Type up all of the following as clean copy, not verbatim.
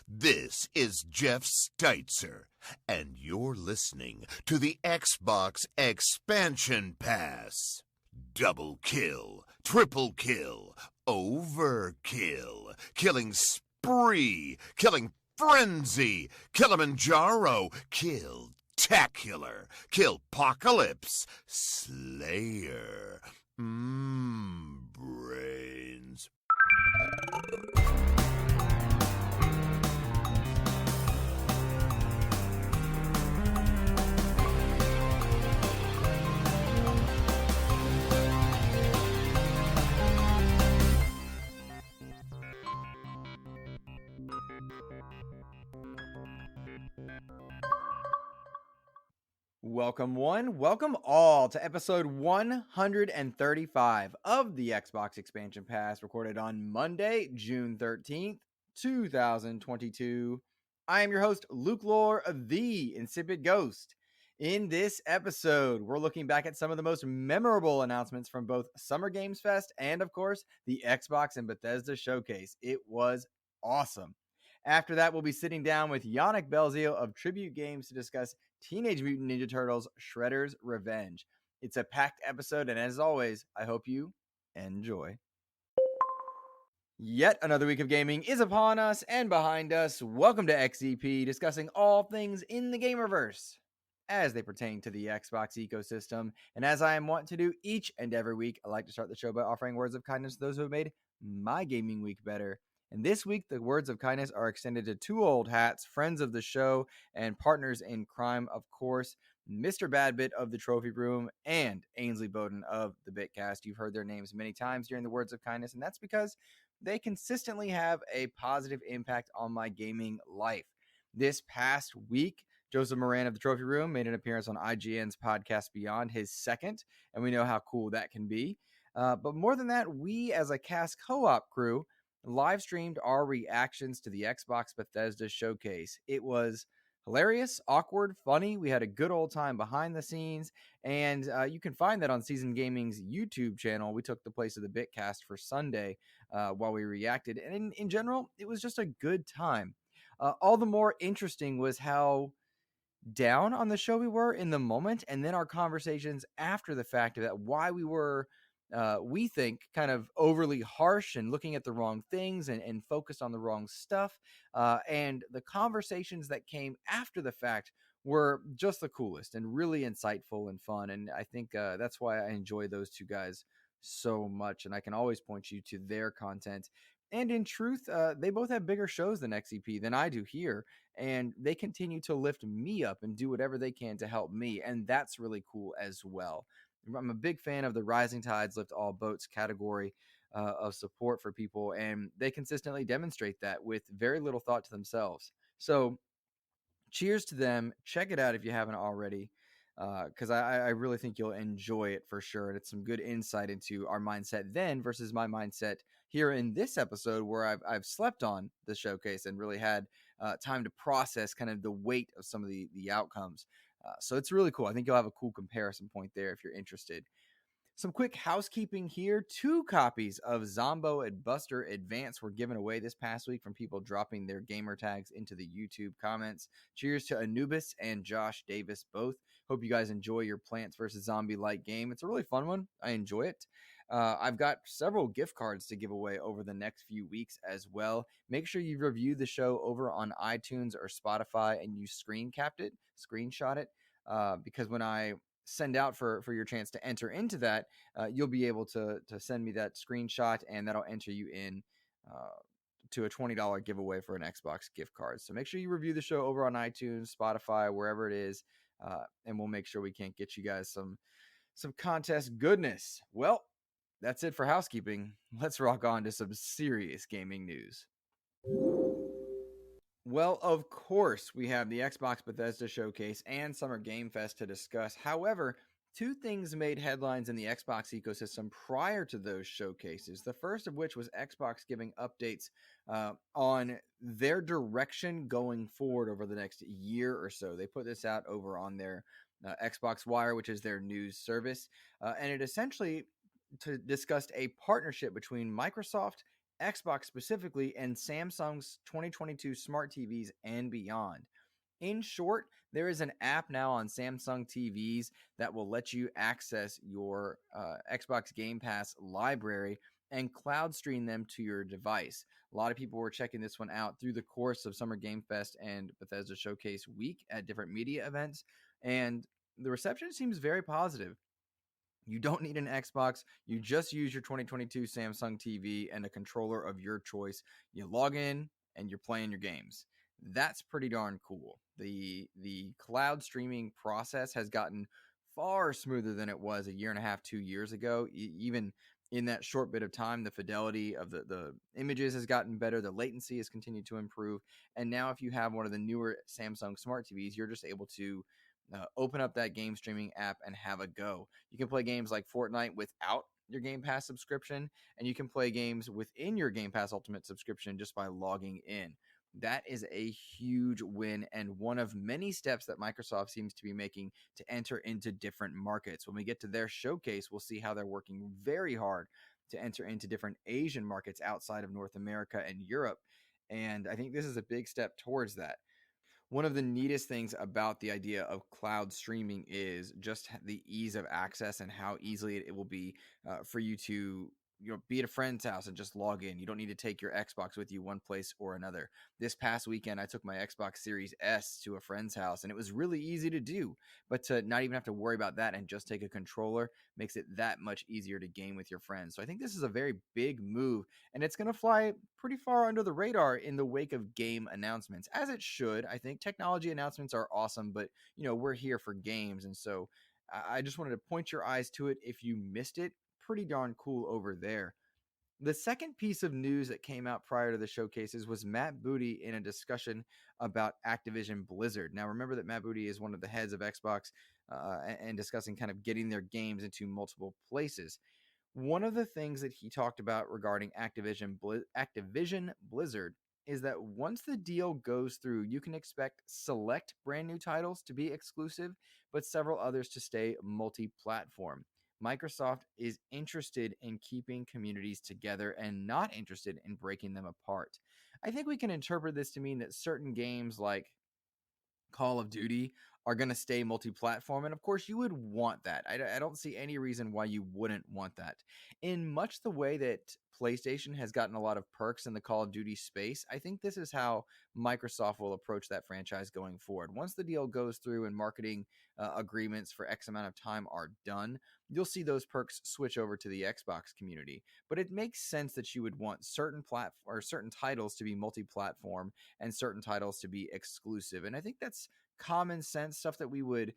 This is Jeff Steitzer, and you're listening to the Xbox Expansion Pass. Double kill, triple kill, overkill, killing spree, killing frenzy, Kilimanjaro, kill-tacular, kill-pocalypse, slayer, brains. Welcome one, welcome all to episode 135 of the Xbox Expansion Pass, recorded on Monday, June 13th, 2022. I am your host, Luke Lore, the Insipid Ghost. In this episode, we're looking back at some of the most memorable announcements from both Summer Games Fest and, of course, the Xbox and Bethesda Showcase. It was awesome. After that, we'll be sitting down with Yannick Belzeau of Tribute Games to discuss Teenage Mutant Ninja Turtles Shredder's Revenge. It's a packed episode, and as always, I hope you enjoy. Yet another week of gaming is upon us and behind us. Welcome to XEP, discussing all things in the gamerverse as they pertain to the Xbox ecosystem. And as I am wont to do each and every week, I like to start the show by offering words of kindness to those who have made my gaming week better. And this week, the words of kindness are extended to two old hats, friends of the show, and partners in crime, of course, Mr. Badbit of the Trophy Room and Ainsley Bowden of the Bitcast. You've heard their names many times during the words of kindness, and that's because they consistently have a positive impact on my gaming life. This past week, Joseph Moran of the Trophy Room made an appearance on IGN's podcast Beyond, his second, and we know how cool that can be. But more than that, we as a cast co-op crew live streamed our reactions to the Xbox Bethesda Showcase. It was hilarious, awkward, funny. We had a good old time behind the scenes, and you can find that on Season Gaming's YouTube channel. We took the place of the Bitcast for Sunday while we reacted, and in general, it was just a good time. All the more interesting was how down on the show we were in the moment, and then our conversations after the fact about why we were we think kind of overly harsh and looking at the wrong things and focused on the wrong stuff. And the conversations that came after the fact were just the coolest and really insightful and fun. And I think that's why I enjoy those two guys so much. And I can always point you to their content. And in truth, they both have bigger shows than XEP than I do here. And they continue to lift me up and do whatever they can to help me. And that's really cool as well. I'm a big fan of the Rising Tides Lift All Boats category of support for people, and they consistently demonstrate that with very little thought to themselves. So cheers to them. Check it out if you haven't already, because I really think you'll enjoy it for sure. And it's some good insight into our mindset then versus my mindset here in this episode, where I've slept on the showcase and really had time to process kind of the weight of some of the outcomes. So it's really cool. I think you'll have a cool comparison point there if you're interested. Some quick housekeeping here. 2 copies of Zombo and Buster Advance were given away this past week from people dropping their gamer tags into the YouTube comments. Cheers to Anubis and Josh Davis both. Hope you guys enjoy your Plants vs. Zombie-like game. It's a really fun one. I enjoy it. I've got several gift cards to give away over the next few weeks as well. Make sure you review the show over on iTunes or Spotify and you screenshot it, because when I send out for your chance to enter into that, you'll be able to send me that screenshot, and that'll enter you in to a $20 giveaway for an Xbox gift card. So make sure you review the show over on iTunes, Spotify, wherever it is, and we'll make sure we can get you guys some contest goodness. Well, that's it for housekeeping. Let's rock on to some serious gaming news. Well, of course, we have the Xbox Bethesda Showcase and Summer Game Fest to discuss. However, 2 things made headlines in the Xbox ecosystem prior to those showcases. The first of which was Xbox giving updates on their direction going forward over the next year or so. They put this out over on their Xbox Wire, which is their news service, and it essentially discussed a partnership between Microsoft Xbox specifically, and Samsung's 2022 smart TVs and beyond. In short, there is an app now on Samsung TVs that will let you access your Xbox Game Pass library and cloud stream them to your device. A lot of people were checking this one out through the course of Summer Game Fest and Bethesda Showcase week at different media events, and the reception seems very positive. You don't need an Xbox. You just use your 2022 Samsung TV and a controller of your choice. You log in and you're playing your games. That's pretty darn cool. The cloud streaming process has gotten far smoother than it was a year and a half, 2 years ago. Even in that short bit of time, the fidelity of the images has gotten better. The latency has continued to improve. And now if you have one of the newer Samsung smart TVs, you're just able to open up that game streaming app and have a go. You can play games like Fortnite without your Game Pass subscription, and you can play games within your Game Pass Ultimate subscription just by logging in. That is a huge win and one of many steps that Microsoft seems to be making to enter into different markets. When we get to their showcase, we'll see how they're working very hard to enter into different Asian markets outside of North America and Europe. And I think this is a big step towards that. One of the neatest things about the idea of cloud streaming is just the ease of access and how easily it will be for you to be at a friend's house and just log in. You don't need to take your Xbox with you one place or another. This past weekend, I took my Xbox Series S to a friend's house, and it was really easy to do. But to not even have to worry about that and just take a controller makes it that much easier to game with your friends. So I think this is a very big move, and it's going to fly pretty far under the radar in the wake of game announcements, as it should. I think technology announcements are awesome, but we're here for games, and so I just wanted to point your eyes to it if you missed it. Pretty darn cool over there. The second piece of news that came out prior to the showcases was Matt Booty in a discussion about Activision Blizzard. Now, remember that Matt Booty is one of the heads of Xbox and discussing kind of getting their games into multiple places. One of the things that he talked about regarding Activision Blizzard is that once the deal goes through, you can expect select brand new titles to be exclusive, but several others to stay multi-platform. Microsoft is interested in keeping communities together and not interested in breaking them apart. I think we can interpret this to mean that certain games like Call of Duty are going to stay multi-platform, and of course you would want that. I don't see any reason why you wouldn't want that. In much the way that PlayStation has gotten a lot of perks in the Call of Duty space, I think this is how Microsoft will approach that franchise going forward. Once the deal goes through and marketing agreements for X amount of time are done, you'll see those perks switch over to the Xbox community. But it makes sense that you would want certain titles to be multi-platform and certain titles to be exclusive. And I think that's common sense stuff that we would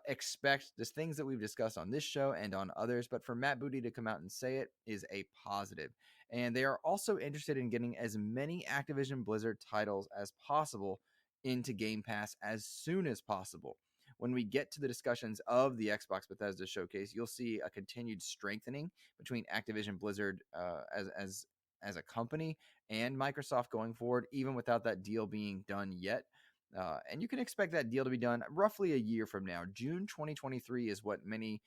expect, just things that we've discussed on this show and on others. But for Matt Booty to come out and say it is a positive. And they are also interested in getting as many Activision Blizzard titles as possible into Game Pass as soon as possible. When we get to the discussions of the Xbox Bethesda Showcase, you'll see a continued strengthening between Activision Blizzard as a company and Microsoft going forward, even without that deal being done yet. And you can expect that deal to be done roughly a year from now. June 2023 is what many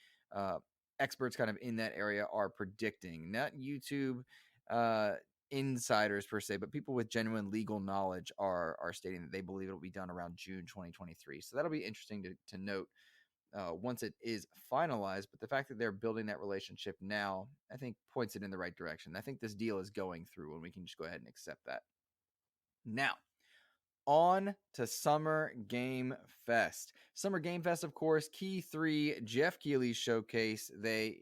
experts kind of in that area are predicting. Not YouTube insiders per se, but people with genuine legal knowledge are stating that they believe it'll be done around June 2023. So that'll be interesting to note once it is finalized. But the fact that they're building that relationship now, I think, points it in the right direction. I think this deal is going through, and we can just go ahead and accept that. Now, on to Summer Game Fest. Summer Game Fest, of course, Key 3, Jeff Keighley's showcase. They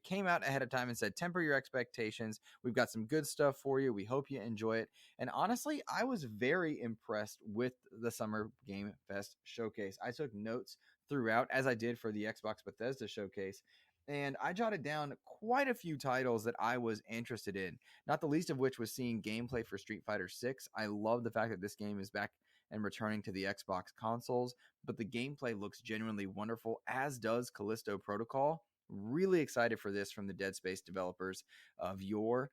came out ahead of time and said, temper your expectations. We've got some good stuff for you. We hope you enjoy it. And honestly, I was very impressed with the Summer Game Fest showcase. I took notes throughout, as I did for the Xbox Bethesda showcase. And I jotted down quite a few titles that I was interested in, not the least of which was seeing gameplay for Street Fighter 6. I love the fact that this game is back and returning to the Xbox consoles, but the gameplay looks genuinely wonderful, as does Callisto Protocol. Really excited for this from the Dead Space developers of yore.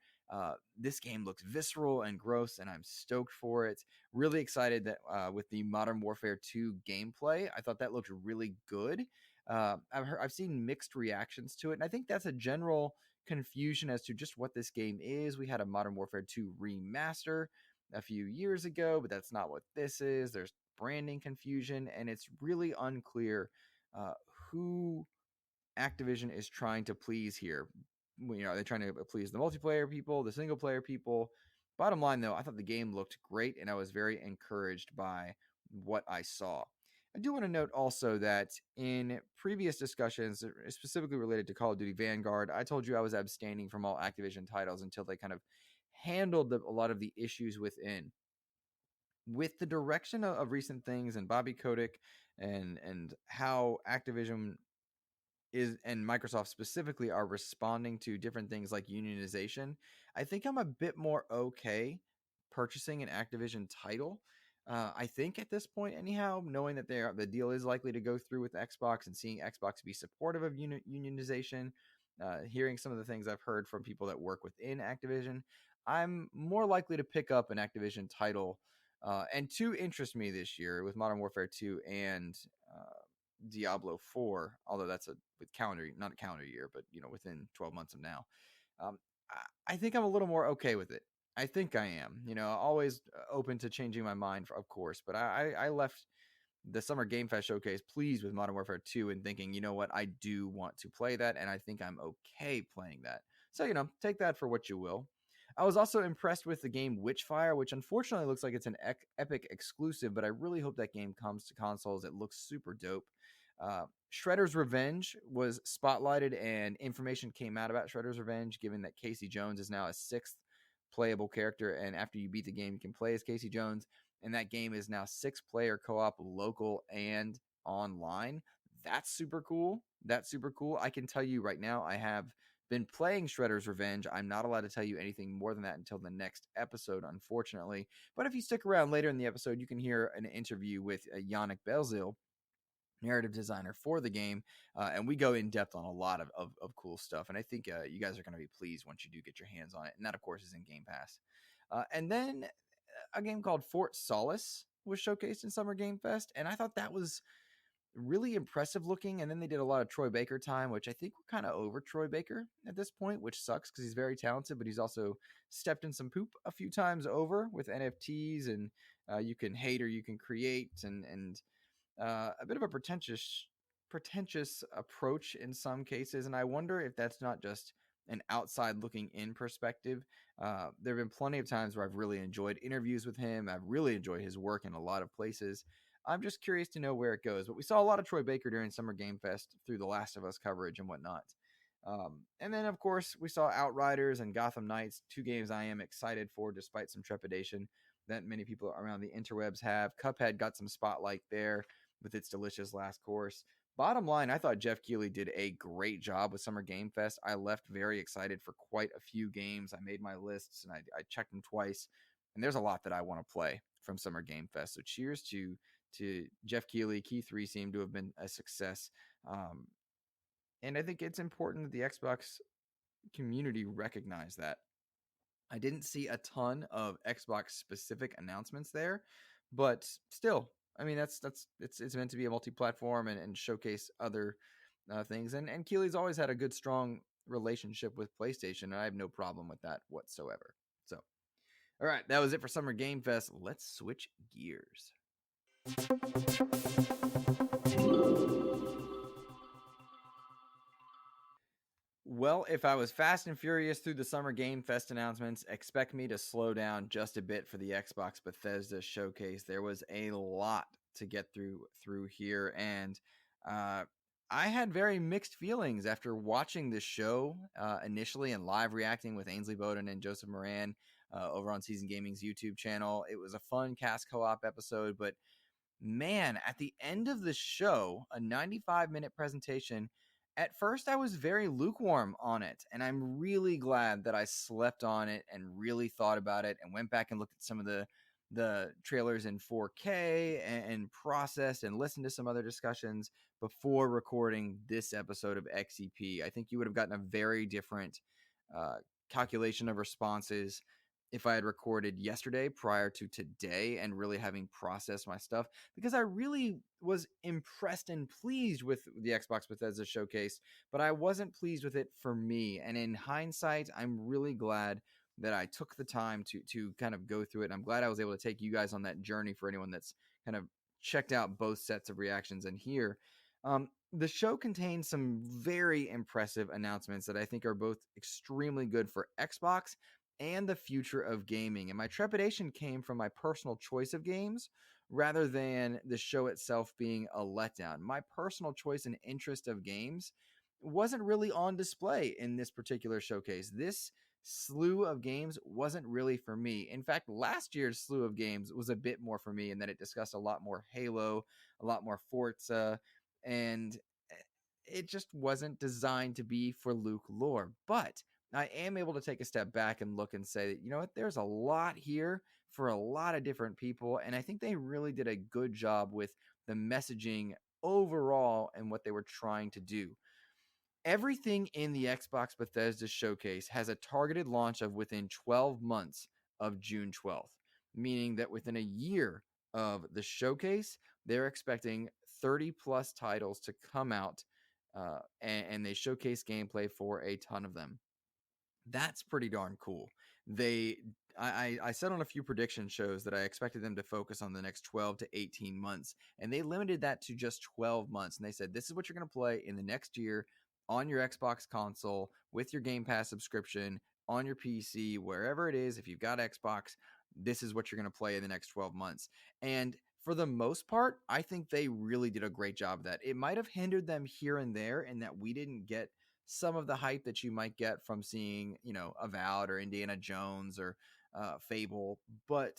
This game looks visceral and gross, and I'm stoked for it. Really excited that with the Modern Warfare 2 gameplay, I thought that looked really good. I've seen mixed reactions to it, and I think that's a general confusion as to just what this game is. We had a Modern Warfare 2 remaster a few years ago, but that's not what this is. There's branding confusion, and it's really unclear who Activision is trying to please here. Are they trying to please the multiplayer people, the single player people? Bottom line, though, I thought the game looked great, and I was very encouraged by what I saw. I do want to note also that in previous discussions, specifically related to Call of Duty Vanguard, I told you I was abstaining from all Activision titles until they kind of handled a lot of the issues within. With the direction of recent things and Bobby Kotick and how Activision is and Microsoft specifically are responding to different things like unionization, I think I'm a bit more okay purchasing an Activision title. I think at this point, anyhow, knowing that the deal is likely to go through with Xbox and seeing Xbox be supportive of unionization, hearing some of the things I've heard from people that work within Activision, I'm more likely to pick up an Activision title. And two interest me this year with Modern Warfare 2 and Diablo 4, although that's with calendar, not a calendar year, but within 12 months of now. Um, I think I'm a little more okay with it. I think I am. Always open to changing my mind, of course. But I left the Summer Game Fest showcase pleased with Modern Warfare 2 and thinking, you know what, I do want to play that, and I think I'm okay playing that. So, take that for what you will. I was also impressed with the game Witchfire, which unfortunately looks like it's an Epic exclusive, but I really hope that game comes to consoles. It looks super dope. Shredder's Revenge was spotlighted, and information came out about Shredder's Revenge, given that Casey Jones is now a 6th playable character, and after you beat the game, you can play as Casey Jones, and that game is now 6-player co-op, local and online. That's super cool. I can tell you right now, I have been playing Shredder's Revenge. I'm not allowed to tell you anything more than that until the next episode, unfortunately. But if you stick around later in the episode, you can hear an interview with Yannick Belzeau, narrative designer for the game, and we go in depth on a lot of cool stuff, and I think you guys are going to be pleased once you do get your hands on it, and that of course is in Game Pass. And then a game called Fort Solace was showcased in Summer Game Fest, and I thought that was really impressive looking. And then they did a lot of Troy Baker time, which I think we're kind of over Troy Baker at this point, which sucks because he's very talented, but he's also stepped in some poop a few times over with NFTs, and you can hate or you can create, and a bit of a pretentious approach in some cases. And I wonder if that's not just an outside looking in perspective. There have been plenty of times where I've really enjoyed interviews with him. I've really enjoyed his work in a lot of places. I'm just curious to know where it goes. But we saw a lot of Troy Baker during Summer Game Fest through The Last of Us coverage and whatnot. And then, of course, we saw Outriders and Gotham Knights, 2 games I am excited for, despite some trepidation that many people around the interwebs have. Cuphead got some spotlight there with its delicious last course. Bottom line, I thought Jeff Keighley did a great job with Summer Game Fest. I left very excited for quite a few games. I made my lists and I checked them twice, and there's a lot that I want to play from Summer Game Fest. So cheers to Jeff Keighley. Key 3 seemed to have been a success. And I think it's important that the Xbox community recognize that. I didn't see a ton of Xbox specific announcements there, but still, I mean, it's meant to be a multi-platform and showcase other things. And Keeley's always had a good, strong relationship with PlayStation, and I have no problem with that whatsoever. So, all right, that was it for Summer Game Fest. Let's switch gears. Well, if I was fast and furious through the Summer Game Fest announcements, expect me to slow down just a bit for the Xbox Bethesda Showcase. There was a lot to get through here, and I had very mixed feelings after watching the show initially and live reacting with Ainsley Bowden and Joseph Moran over on Season Gaming's YouTube channel. It was a fun cast co-op episode, but man, at the end of the show, a 95-minute presentation, at first I was very lukewarm on it, and I'm really glad that I slept on it and really thought about it and went back and looked at some of the trailers in 4K and processed and listened to some other discussions before recording this episode of XEP. I think you would have gotten a very different calculation of responses if I had recorded yesterday prior to today and really having processed my stuff, because I really was impressed and pleased with the Xbox Bethesda Showcase, but I wasn't pleased with it for me. And in hindsight, I'm really glad that I took the time to kind of go through it. And I'm glad I was able to take you guys on that journey for anyone that's kind of checked out both sets of reactions and here. The show contains some very impressive announcements that I think are both extremely good for Xbox and the future of gaming. And my trepidation came from my personal choice of games rather than the show itself being a letdown. My personal choice and interest of games wasn't really on display in this particular showcase. This slew of games wasn't really for me. In fact, last year's slew of games was a bit more for me in that it discussed a lot more Halo, a lot more Forza, and it just wasn't designed to be for Luke lore. But I am able to take a step back and look and say that, you know what, there's a lot here for a lot of different people. And I think they really did a good job with the messaging overall and what they were trying to do. Everything in the Xbox Bethesda Showcase has a targeted launch of within 12 months of June 12th, meaning that within a year of the showcase, they're expecting 30 plus titles to come out, and they showcase gameplay for a ton of them. That's pretty darn cool. I said on a few prediction shows that I expected them to focus on the next 12 to 18 months, and they limited that to just 12 months. And they said, this is what you're going to play in the next year on your Xbox console with your Game Pass subscription on your PC, wherever it is. If you've got Xbox, this is what you're going to play in the next 12 months. And for the most part, I think they really did a great job of that. It might have hindered them here and there in that we didn't get some of the hype that you might get from seeing, Avowed or Indiana Jones or Fable, but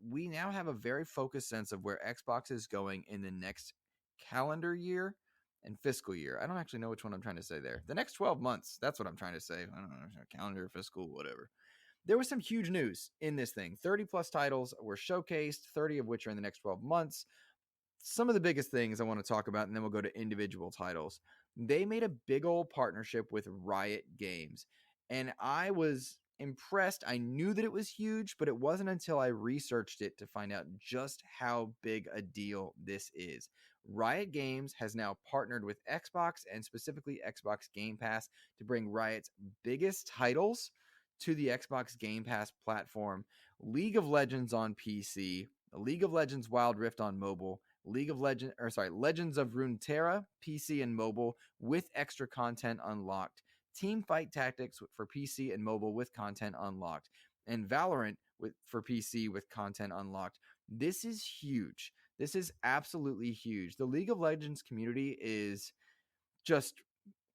we now have a very focused sense of where Xbox is going in the next calendar year and fiscal year. I don't actually know which one I'm trying to say there. The next 12 months, that's what I'm trying to say. I don't know, calendar, fiscal, whatever. There was some huge news in this thing. 30 plus titles were showcased, 30 of which are in the next 12 months. Some of the biggest things I want to talk about, and then we'll go to individual titles. They made a big old partnership with Riot Games, and I was impressed. I knew that it was huge, but it wasn't until I researched it to find out just how big a deal this is. Riot Games has now partnered with Xbox and specifically Xbox Game Pass to bring Riot's biggest titles to the Xbox Game Pass platform. League of Legends on PC, League of Legends Wild Rift on mobile, Legends of Runeterra, PC and mobile with extra content unlocked. Team Fight Tactics for PC and mobile with content unlocked. And Valorant for PC with content unlocked. This is huge. This is absolutely huge. The League of Legends community is just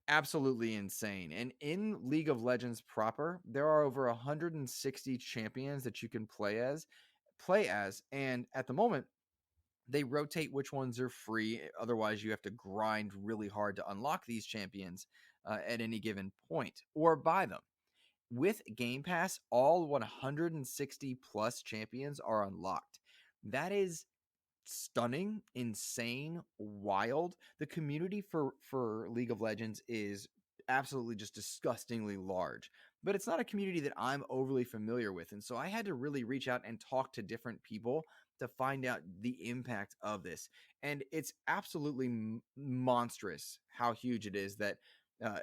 absolutely insane. And in League of Legends proper, there are over 160 champions that you can play as. And at the moment, they rotate which ones are free. Otherwise, you have to grind really hard to unlock these champions at any given point or buy them. With Game Pass, all 160 plus champions are unlocked. That is stunning, insane, wild. The community for League of Legends is absolutely just disgustingly large. But it's not a community that I'm overly familiar with. And so I had to really reach out and talk to different people to find out the impact of this. And it's absolutely monstrous how huge it is that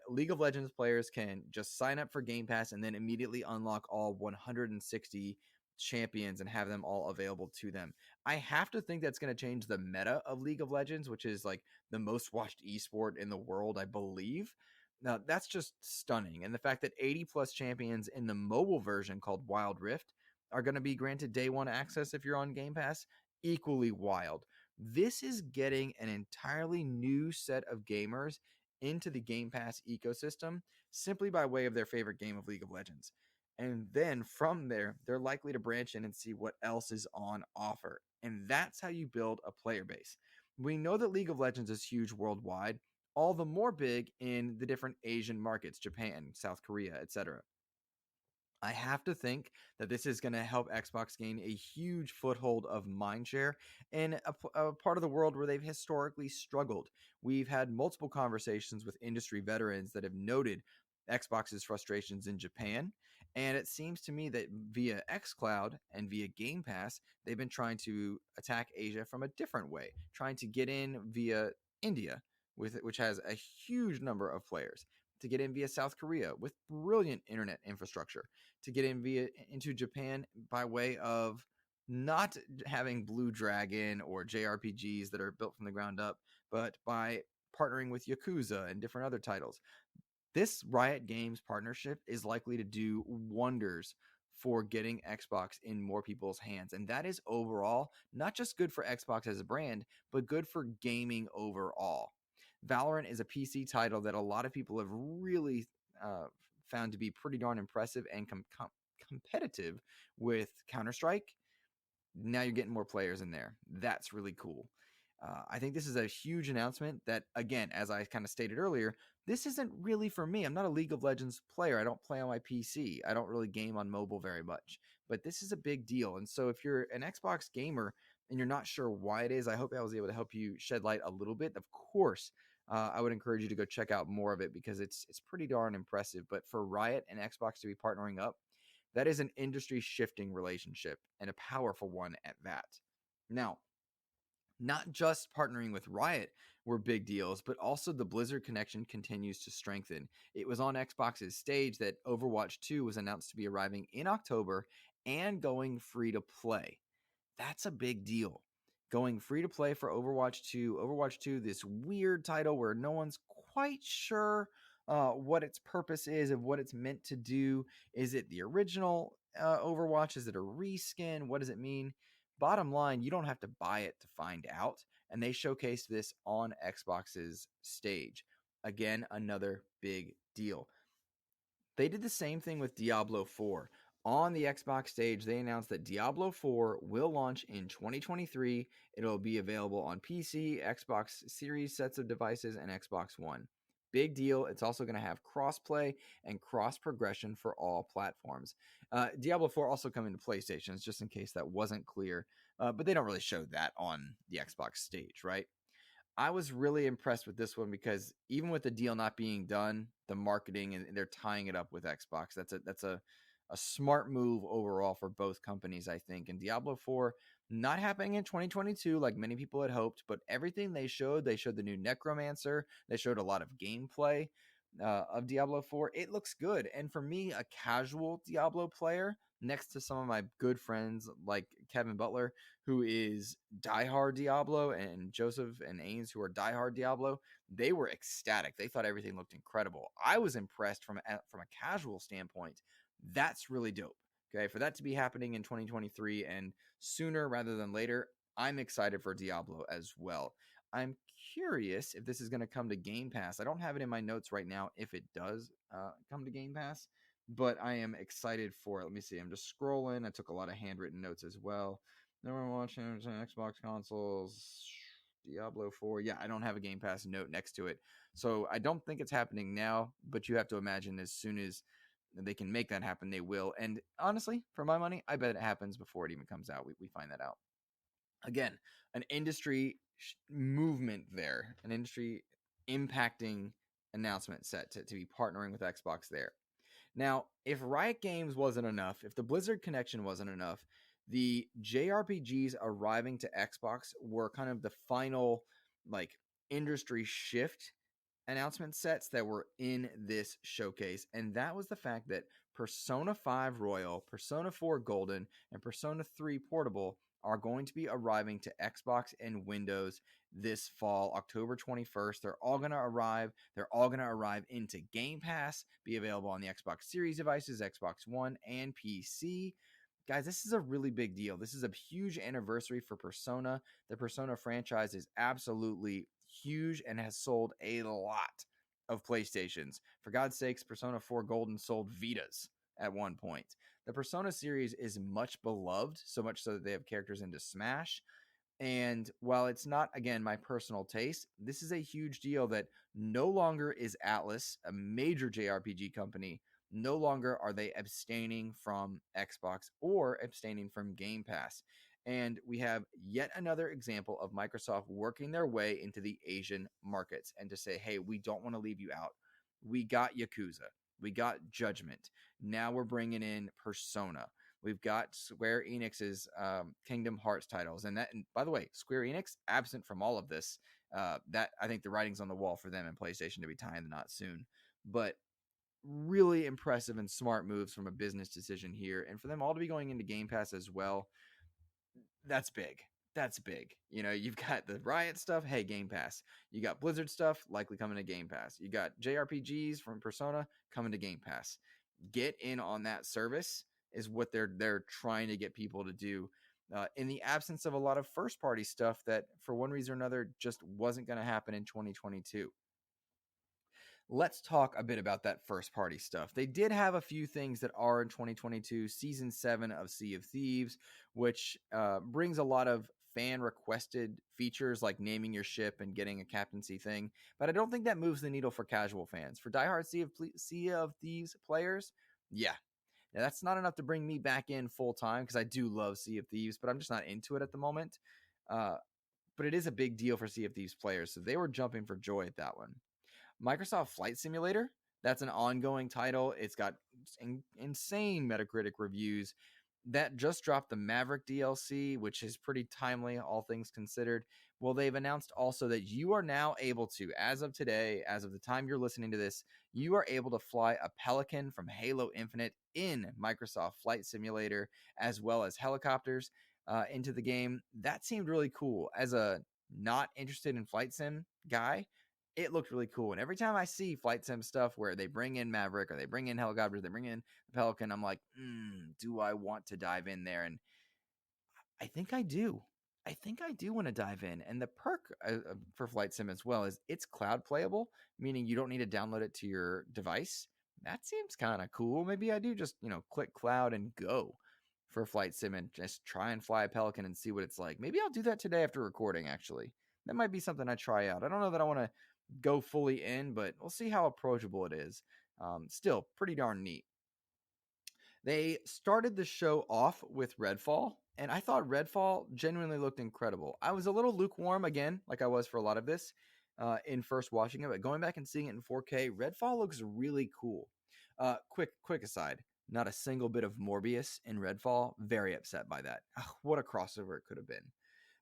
League of Legends players can just sign up for Game Pass and then immediately unlock all 160 champions and have them all available to them. I have to think that's going to change the meta of League of Legends, which is like the most watched esport in the world, I believe. Now, that's just stunning. And the fact that 80 plus champions in the mobile version called Wild Rift are going to be granted day one access if you're on Game Pass, equally wild. This is getting an entirely new set of gamers into the Game Pass ecosystem simply by way of their favorite game of League of Legends. And then from there, they're likely to branch in and see what else is on offer. And that's how you build a player base. We know that League of Legends is huge worldwide, all the more big in the different Asian markets, Japan, South Korea, etc. I have to think that this is going to help Xbox gain a huge foothold of mindshare in a part of the world where they've historically struggled. We've had multiple conversations with industry veterans that have noted Xbox's frustrations in Japan, And it seems to me that via xCloud and via Game Pass, they've been trying to attack Asia from a different way, trying to get in via India, which has a huge number of players, to get in via South Korea with brilliant internet infrastructure, to get in into Japan by way of not having Blue Dragon or JRPGs that are built from the ground up, but by partnering with Yakuza and different other titles. This Riot Games partnership is likely to do wonders for getting Xbox in more people's hands. And that is overall not just good for Xbox as a brand, but good for gaming overall. Valorant is a PC title that a lot of people have really found to be pretty darn impressive and competitive with Counter-Strike. Now you're getting more players in there. That's really cool. I think this is a huge announcement that, again, as I kind of stated earlier, this isn't really for me. I'm not a League of Legends player. I don't play on my PC. I don't really game on mobile very much. But this is a big deal. And so if you're an Xbox gamer and you're not sure why it is, I hope I was able to help you shed light a little bit. Of course, I would encourage you to go check out more of it because it's pretty darn impressive. But for Riot and Xbox to be partnering up, that is an industry shifting relationship and a powerful one at that. Now, not just partnering with Riot were big deals, but also the Blizzard connection continues to strengthen. It was on Xbox's stage that Overwatch 2 was announced to be arriving in October and going free to play. That's a big deal. Going free to play for Overwatch 2. Overwatch 2, this weird title where no one's quite sure what its purpose is and what it's meant to do. Is it the original Overwatch? Is it a reskin? What does it mean? Bottom line, you don't have to buy it to find out. And they showcased this on Xbox's stage. Again, another big deal. They did the same thing with Diablo 4. On the Xbox stage, they announced that Diablo 4 will launch in 2023. It'll be available on PC, Xbox Series sets of devices, and Xbox One. Big deal. It's also going to have cross-play and cross-progression for all platforms. Diablo 4 also coming to PlayStations, just in case that wasn't clear. But they don't really show that on the Xbox stage, right? I was really impressed with this one because even with the deal not being done, the marketing and they're tying it up with Xbox. That's a smart move overall for both companies, I think. And Diablo 4 not happening in 2022 like many people had hoped, but everything they showed the new Necromancer, they showed a lot of gameplay of Diablo 4. It looks good. And for me, a casual Diablo player, next to some of my good friends like Kevin Butler, who is diehard Diablo, and Joseph and Ains, who are diehard Diablo, they were ecstatic. They thought everything looked incredible. I was impressed from a casual standpoint. That's really dope. Okay, for that to be happening in 2023 and sooner rather than later, I'm excited for Diablo as well. I'm curious if this is going to come to Game Pass. I don't have it in my notes right now if it does come to Game Pass, but I am excited for it. Let me see. I'm just scrolling. I took a lot of handwritten notes as well. No one watching Xbox consoles. Diablo 4. Yeah, I don't have a Game Pass note next to it. So I don't think it's happening now, but you have to imagine as soon as they can make that happen, they will. And honestly, for my money, I bet it happens before it even comes out. We find that out. Again, an industry movement there, an industry impacting announcement set to be partnering with Xbox there. Now, if Riot Games wasn't enough, if the Blizzard connection wasn't enough, the JRPGs arriving to Xbox were kind of the final like industry shift announcement sets that were in this showcase, and that was the fact that Persona 5 Royal, Persona 4 Golden, and Persona 3 Portable are going to be arriving to Xbox and Windows this fall, October 21st. They're all going to arrive. They're all going to arrive into Game Pass, be available on the Xbox Series devices, Xbox One, and PC. Guys, this is a really big deal. This is a huge anniversary for Persona. The Persona franchise is absolutely huge and has sold a lot of PlayStations. For God's sakes, Persona 4 Golden sold Vitas at one point. The Persona series is much beloved, so much so that they have characters into Smash. And while it's not, again, my personal taste, this is a huge deal that no longer is Atlas, a major JRPG company, no longer are they abstaining from Xbox or abstaining from Game Pass. And we have yet another example of Microsoft working their way into the Asian markets and to say, hey, we don't want to leave you out. We got Yakuza. We got Judgment. Now we're bringing in Persona. We've got Square Enix's Kingdom Hearts titles. And by the way, Square Enix, absent from all of this. That I think the writing's on the wall for them and PlayStation to be tying the knot soon. But really impressive and smart moves from a business decision here. And for them all to be going into Game Pass as well, that's big. That's big. You know, you've got the Riot stuff, hey, Game Pass. You got Blizzard stuff, likely coming to Game Pass. You got JRPGs from Persona coming to Game Pass. Get in on that service is what they're trying to get people to do. In the absence of a lot of first party stuff that for one reason or another just wasn't going to happen in 2022. Let's talk a bit about that first party stuff. They did have a few things that are in 2022, season 7 of Sea of Thieves, which brings a lot of fan requested features like naming your ship and getting a captaincy thing. But I don't think that moves the needle for casual fans. For diehard Sea of Thieves players, yeah. Now, that's not enough to bring me back in full time because I do love Sea of Thieves, but I'm just not into it at the moment. But it is a big deal for Sea of Thieves players, so they were jumping for joy at that one. Microsoft Flight Simulator, that's an ongoing title. It's got insane Metacritic reviews. That just dropped the Maverick DLC, which is pretty timely, all things considered. Well, they've announced also that you are now able to, as of today, as of the time you're listening to this, you are able to fly a Pelican from Halo Infinite in Microsoft Flight Simulator, as well as helicopters into the game. That seemed really cool. As a not interested in flight sim guy, it looked really cool. And every time I see flight sim stuff where they bring in Maverick or they bring in helicopters, they bring in the Pelican, I'm like, do I want to dive in there? And I think I do. I think I do want to dive in. And the perk for flight sim as well is it's cloud playable, meaning you don't need to download it to your device. That seems kind of cool. Maybe I do just, click cloud and go for flight sim and just try and fly a Pelican and see what it's like. Maybe I'll do that today after recording, actually. That might be something I try out. I don't know that I want to go fully in, but we'll see how approachable it is. Still pretty darn neat. They started the show off with Redfall, and I thought Redfall genuinely looked incredible. I was a little lukewarm again, like I was for a lot of this in first watching it, but going back and seeing it in 4K, Redfall looks really cool. Quick aside, not a single bit of Morbius in Redfall. Very upset by that. What a crossover it could have been.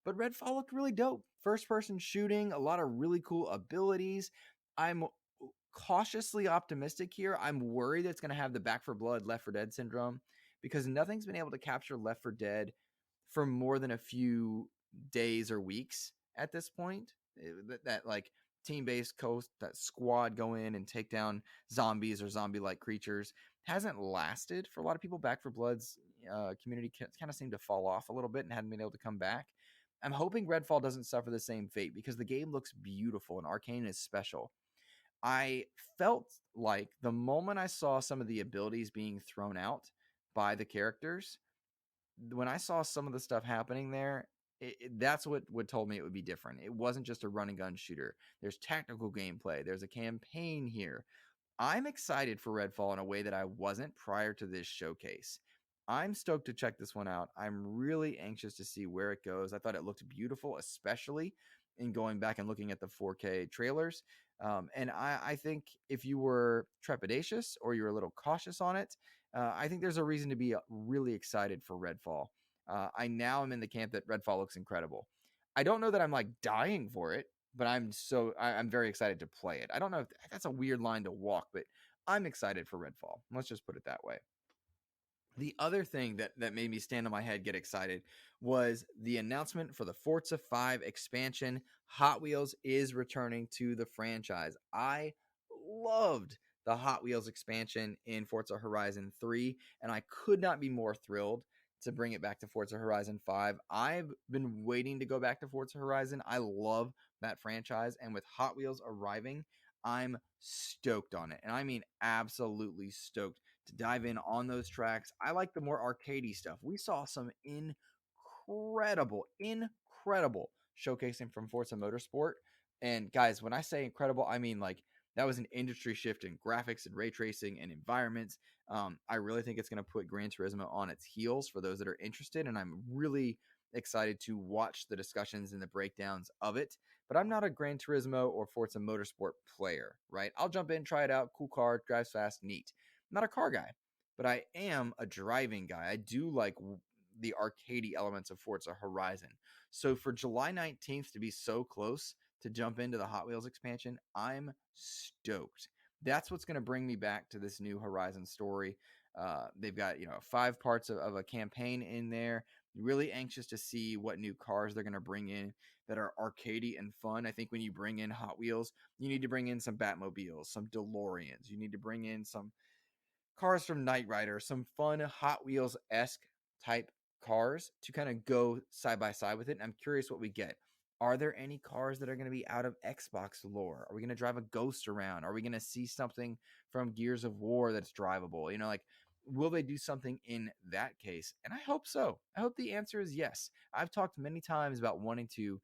But Redfall looked really dope. First person shooting, a lot of really cool abilities. I'm cautiously optimistic here. I'm worried it's going to have the Back 4 Blood, Left 4 Dead syndrome because nothing's been able to capture Left 4 Dead for more than a few days or weeks at this point. That like team-based coast, that squad go in and take down zombies or zombie-like creatures hasn't lasted for a lot of people. Back 4 Blood's community kind of seemed to fall off a little bit and hadn't been able to come back. I'm hoping Redfall doesn't suffer the same fate because the game looks beautiful and Arcane is special. I felt like the moment I saw some of the abilities being thrown out by the characters, when I saw some of the stuff happening there, that's what told me it would be different. It wasn't just a run and gun shooter. There's tactical gameplay. There's a campaign here. I'm excited for Redfall in a way that I wasn't prior to this showcase. I'm stoked to check this one out. I'm really anxious to see where it goes. I thought it looked beautiful, especially in going back and looking at the 4K trailers. And I think if you were trepidatious or you're a little cautious on it, I think there's a reason to be really excited for Redfall. I now am in the camp that Redfall looks incredible. I don't know that I'm like dying for it, but I'm very excited to play it. I don't know if that's a weird line to walk, but I'm excited for Redfall. Let's just put it that way. The other thing that made me stand on my head, get excited, was the announcement for the Forza 5 expansion. Hot Wheels is returning to the franchise. I loved the Hot Wheels expansion in Forza Horizon 3, and I could not be more thrilled to bring it back to Forza Horizon 5. I've been waiting to go back to Forza Horizon. I love that franchise, and with Hot Wheels arriving, I'm stoked on it. And I mean absolutely stoked to dive in on those tracks. I like the more arcadey stuff. We saw some incredible showcasing from Forza Motorsport. And guys, when I say incredible, I mean like that was an industry shift in graphics and ray tracing and environments. I really think it's going to put Gran Turismo on its heels for those that are interested. And I'm really excited to watch the discussions and the breakdowns of it. But I'm not a Gran Turismo or Forza Motorsport player, right? I'll jump in, try it out, cool car, drives fast, neat. I'm not a car guy, but I am a driving guy. I do like the arcadey elements of Forza Horizon. So for July 19th to be so close to jump into the Hot Wheels expansion, I'm stoked. That's what's going to bring me back to this new Horizon story. They've got 5 parts of a campaign in there. Really anxious to see what new cars they're going to bring in that are arcadey and fun. I think when you bring in Hot Wheels, you need to bring in some Batmobiles, some DeLoreans. You need to bring in some cars from Knight Rider, some fun Hot Wheels-esque type cars to kind of go side by side with it. And I'm curious what we get. Are there any cars that are going to be out of Xbox lore? Are we going to drive a Ghost around? Are we going to see something from Gears of War that's drivable? Will they do something in that case? And I hope so. I hope the answer is yes. I've talked many times about wanting to,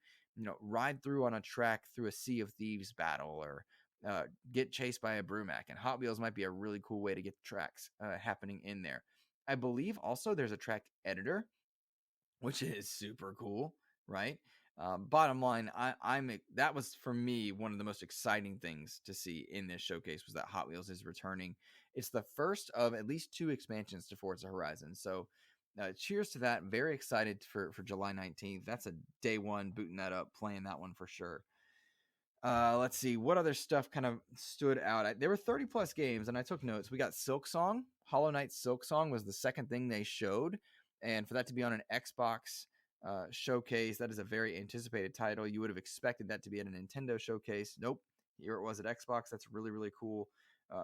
ride through on a track through a Sea of Thieves battle or get chased by a Brumac, and Hot Wheels might be a really cool way to get tracks happening in there. I believe also there's a track editor, which is super cool, right? Bottom line, I'm that was for me one of the most exciting things to see in this showcase was that Hot Wheels is returning. It's the first of at least 2 expansions to Forza Horizon. So cheers to that. Very excited for July 19th. That's a day one booting that up, playing that one for sure. Let's see what other stuff kind of stood out. There were 30 plus games, and I took notes. We got Silksong. Hollow Knight Silksong was the second thing they showed, and for that to be on an Xbox showcase, that is a very anticipated title. You would have expected that to be at a Nintendo showcase. Nope, here it was at Xbox. That's really, really cool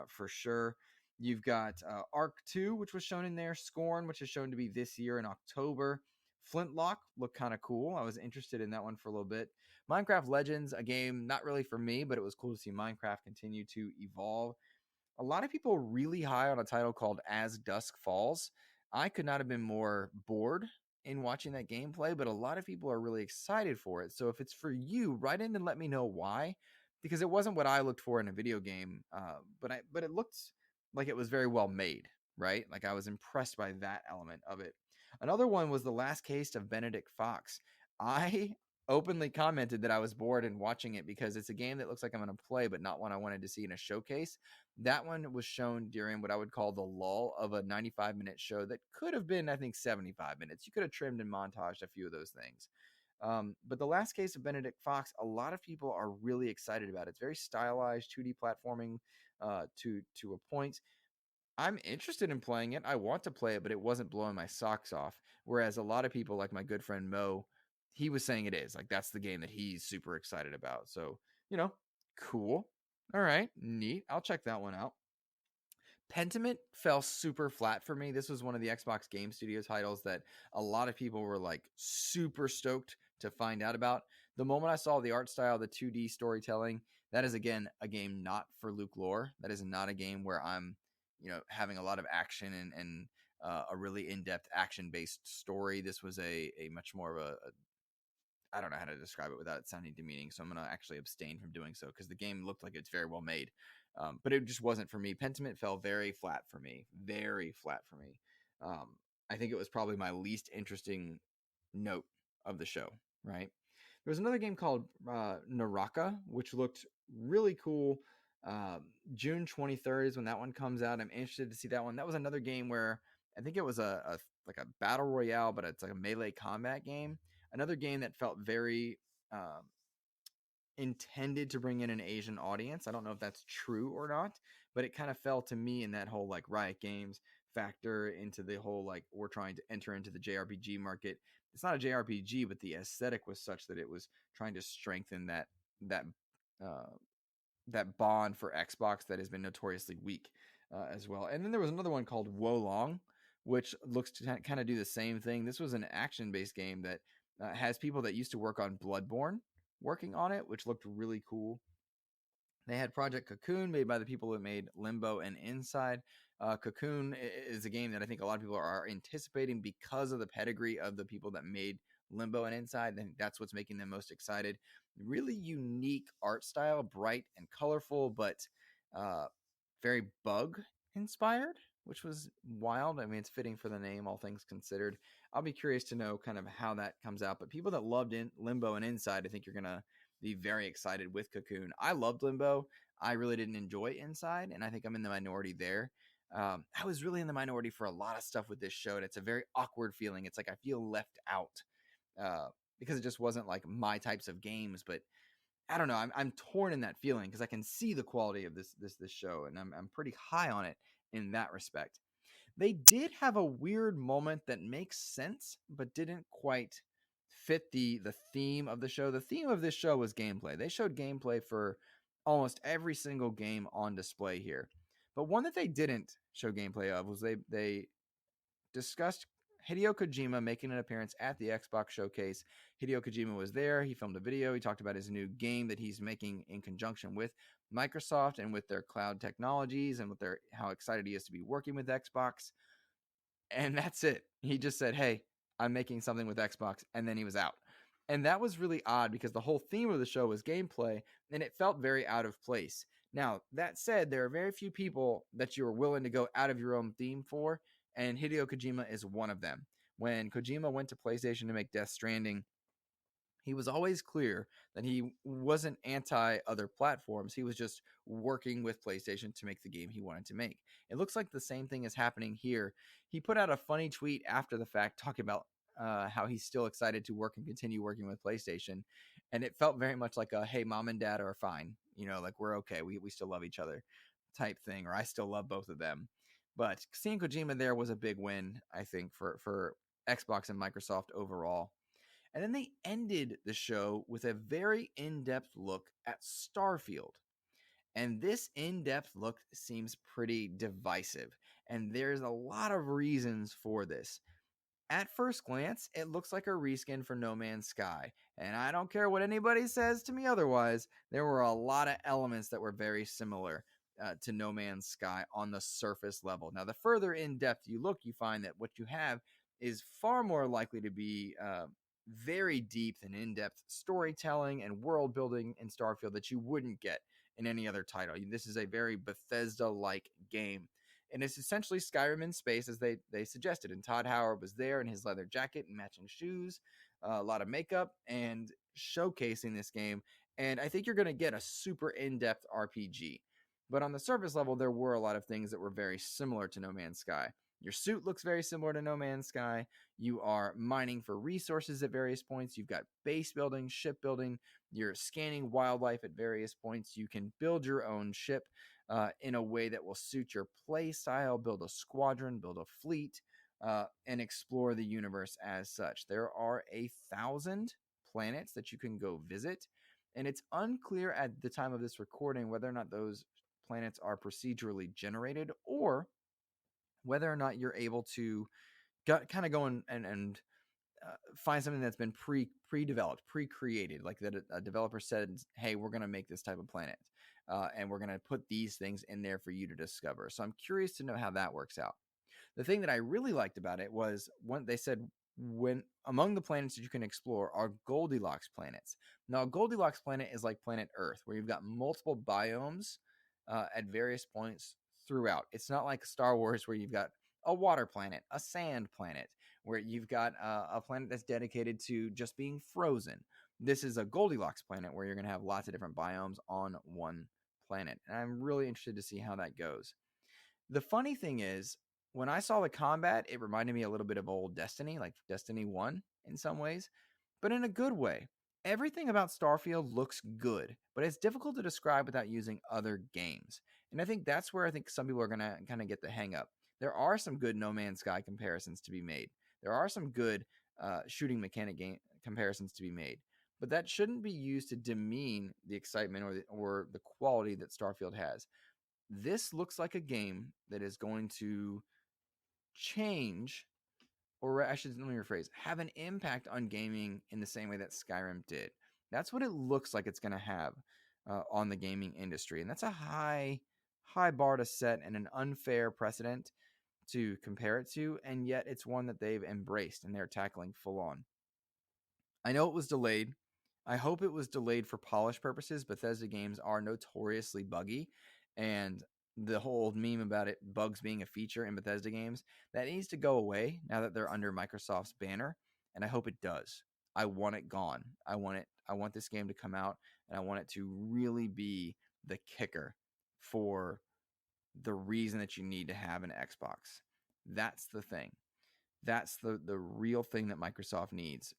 for sure. You've got Arc 2, which was shown in there. Scorn, which is shown to be this year in October. Flintlock looked kind of cool. I was interested in that one for a little bit. Minecraft Legends, a game not really for me, but it was cool to see Minecraft continue to evolve. A lot of people really high on a title called As Dusk Falls. I could not have been more bored in watching that gameplay, but a lot of people are really excited for it. So if it's for you, write in and let me know why, because it wasn't what I looked for in a video game, but it looked like it was very well made, right? Like I was impressed by that element of it. Another one was The Last Case of Benedict Fox. I openly commented that I was bored in watching it because it's a game that looks like I'm going to play, but not one I wanted to see in a showcase. That one was shown during what I would call the lull of a 95-minute show that could have been, I think, 75 minutes. You could have trimmed and montaged a few of those things. But The Last Case of Benedict Fox, a lot of people are really excited about it. It's very stylized 2D platforming to a point. I'm interested in playing it. I want to play it, but it wasn't blowing my socks off. Whereas a lot of people, like my good friend Mo, he was saying it is. Like that's the game that he's super excited about. So, cool. All right, neat. I'll check that one out. Pentiment fell super flat for me. This was one of the Xbox Game Studio titles that a lot of people were like super stoked to find out about. The moment I saw the art style, the 2D storytelling, that is again a game not for Luke Lore. That is not a game where I'm, having a lot of action and a really in-depth action-based story. This was a much more of a I don't know how to describe it without it sounding demeaning, so I'm going to actually abstain from doing so because the game looked like it's very well made. But it just wasn't for me. Pentiment fell very flat for me. Very flat for me. I think it was probably my least interesting note of the show, right? There was another game called Naraka, which looked really cool. June 23rd is when that one comes out. I'm interested to see that one. That was another game where I think it was a battle royale, but it's like a melee combat game. Another game that felt very intended to bring in an Asian audience. I don't know if that's true or not, but it kind of fell to me in that whole like Riot Games factor into the whole like we're trying to enter into the JRPG market. It's not a JRPG, but the aesthetic was such that it was trying to strengthen that uh, that bond for Xbox that has been notoriously weak as well. And then there was another one called Wolong, which looks to kind of do the same thing. This was an action-based game that has people that used to work on Bloodborne working on it, which looked really cool. They had Project Cocoon, made by the people that made Limbo and Inside. Cocoon is a game that I think a lot of people are anticipating because of the pedigree of the people that made Limbo and Inside. I think that's what's making them most excited. Really unique art style, bright and colorful, but very bug inspired, which was wild. I mean, it's fitting for the name, all things considered. I'll be curious to know kind of how that comes out. But people that loved Limbo and Inside, I think you're going to be very excited with Cocoon. I loved Limbo. I really didn't enjoy Inside, and I think I'm in the minority there. I was really in the minority for a lot of stuff with this show, and it's a very awkward feeling. It's like I feel left out because it just wasn't like my types of games. But I don't know. I'm torn in that feeling because I can see the quality of this show, and I'm pretty high on it in that respect. They did have a weird moment that makes sense, but didn't quite fit the theme of the show. The theme of this show was gameplay. They showed gameplay for almost every single game on display here. But one that they didn't show gameplay of was they discussed Hideo Kojima making an appearance at the Xbox Showcase. Hideo Kojima was there. He filmed a video. He talked about his new game that he's making in conjunction with Microsoft and with their cloud technologies and with their how excited he is to be working with Xbox. And that's it. He just said, "Hey, I'm making something with Xbox," and then he was out. And that was really odd because the whole theme of the show was gameplay, and it felt very out of place. Now, that said, there are very few people that you are willing to go out of your own theme for, and Hideo Kojima is one of them. When Kojima went to PlayStation to make Death Stranding, he was always clear that he wasn't anti other platforms. He was just working with PlayStation to make the game he wanted to make. It looks like the same thing is happening here. He put out a funny tweet after the fact talking about how he's still excited to work and continue working with PlayStation. And it felt very much like a, hey, mom and dad are fine. You know, like we're okay. We still love each other type thing, or I still love both of them. But seeing Kojima there was a big win, I think, for Xbox and Microsoft overall. And then they ended the show with a very in-depth look at Starfield. And this in-depth look seems pretty divisive. And there's a lot of reasons for this. At first glance, it looks like a reskin for No Man's Sky. And I don't care what anybody says to me otherwise, there were a lot of elements that were very similar to No Man's Sky on the surface level. Now, the further in depth you look, you find that what you have is far more likely to be very deep and in-depth storytelling and world building in Starfield that you wouldn't get in any other title. This is a very Bethesda-like game. And it's essentially Skyrim in space, as they suggested. And Todd Howard was there in his leather jacket and matching shoes, a lot of makeup, and showcasing this game. And I think you're going to get a super in-depth RPG. But on the surface level, there were a lot of things that were very similar to No Man's Sky. Your suit looks very similar to No Man's Sky. You are mining for resources at various points. You've got base building, ship building. You're scanning wildlife at various points. You can build your own ship in a way that will suit your play style, build a squadron, build a fleet, and explore the universe as such. There are 1,000 planets that you can go visit, and it's unclear at the time of this recording whether or not those planets are procedurally generated or whether or not you're able to kind of go and find something that's been pre-developed, pre-created, like that a developer said, hey, we're going to make this type of planet and we're going to put these things in there for you to discover. So I'm curious to know how that works out. The thing that I really liked about it was when they said when among the planets that you can explore are Goldilocks planets. Now, a Goldilocks planet is like planet Earth, where you've got multiple biomes at various points throughout. It's not like Star Wars, where you've got a water planet, a sand planet, where you've got a planet that's dedicated to just being frozen. This is a Goldilocks planet where you're going to have lots of different biomes on one planet. And I'm really interested to see how that goes. The funny thing is, when I saw the combat, it reminded me a little bit of old Destiny, like Destiny 1 in some ways, but in a good way. Everything about Starfield looks good, but it's difficult to describe without using other games. And I think that's where I think some people are going to kind of get the hang up. There are some good No Man's Sky comparisons to be made. There are some good shooting mechanic game comparisons to be made, but that shouldn't be used to demean the excitement or the quality that Starfield has. This looks like a game that is going to change, or I should let me rephrase, have an impact on gaming in the same way that Skyrim did. That's what it looks like it's going to have on the gaming industry, and that's a high bar to set and an unfair precedent to compare it to, and yet it's one that they've embraced and they're tackling full on. I know it was delayed. I hope it was delayed for polish purposes. Bethesda games are notoriously buggy, and the whole meme about it, bugs being a feature in Bethesda games, that needs to go away now that they're under Microsoft's banner, and I hope it does. I want it gone. I want this game to come out, and I want it to really be the kicker for the reason that you need to have an Xbox. That's the thing. That's the real thing that Microsoft needs.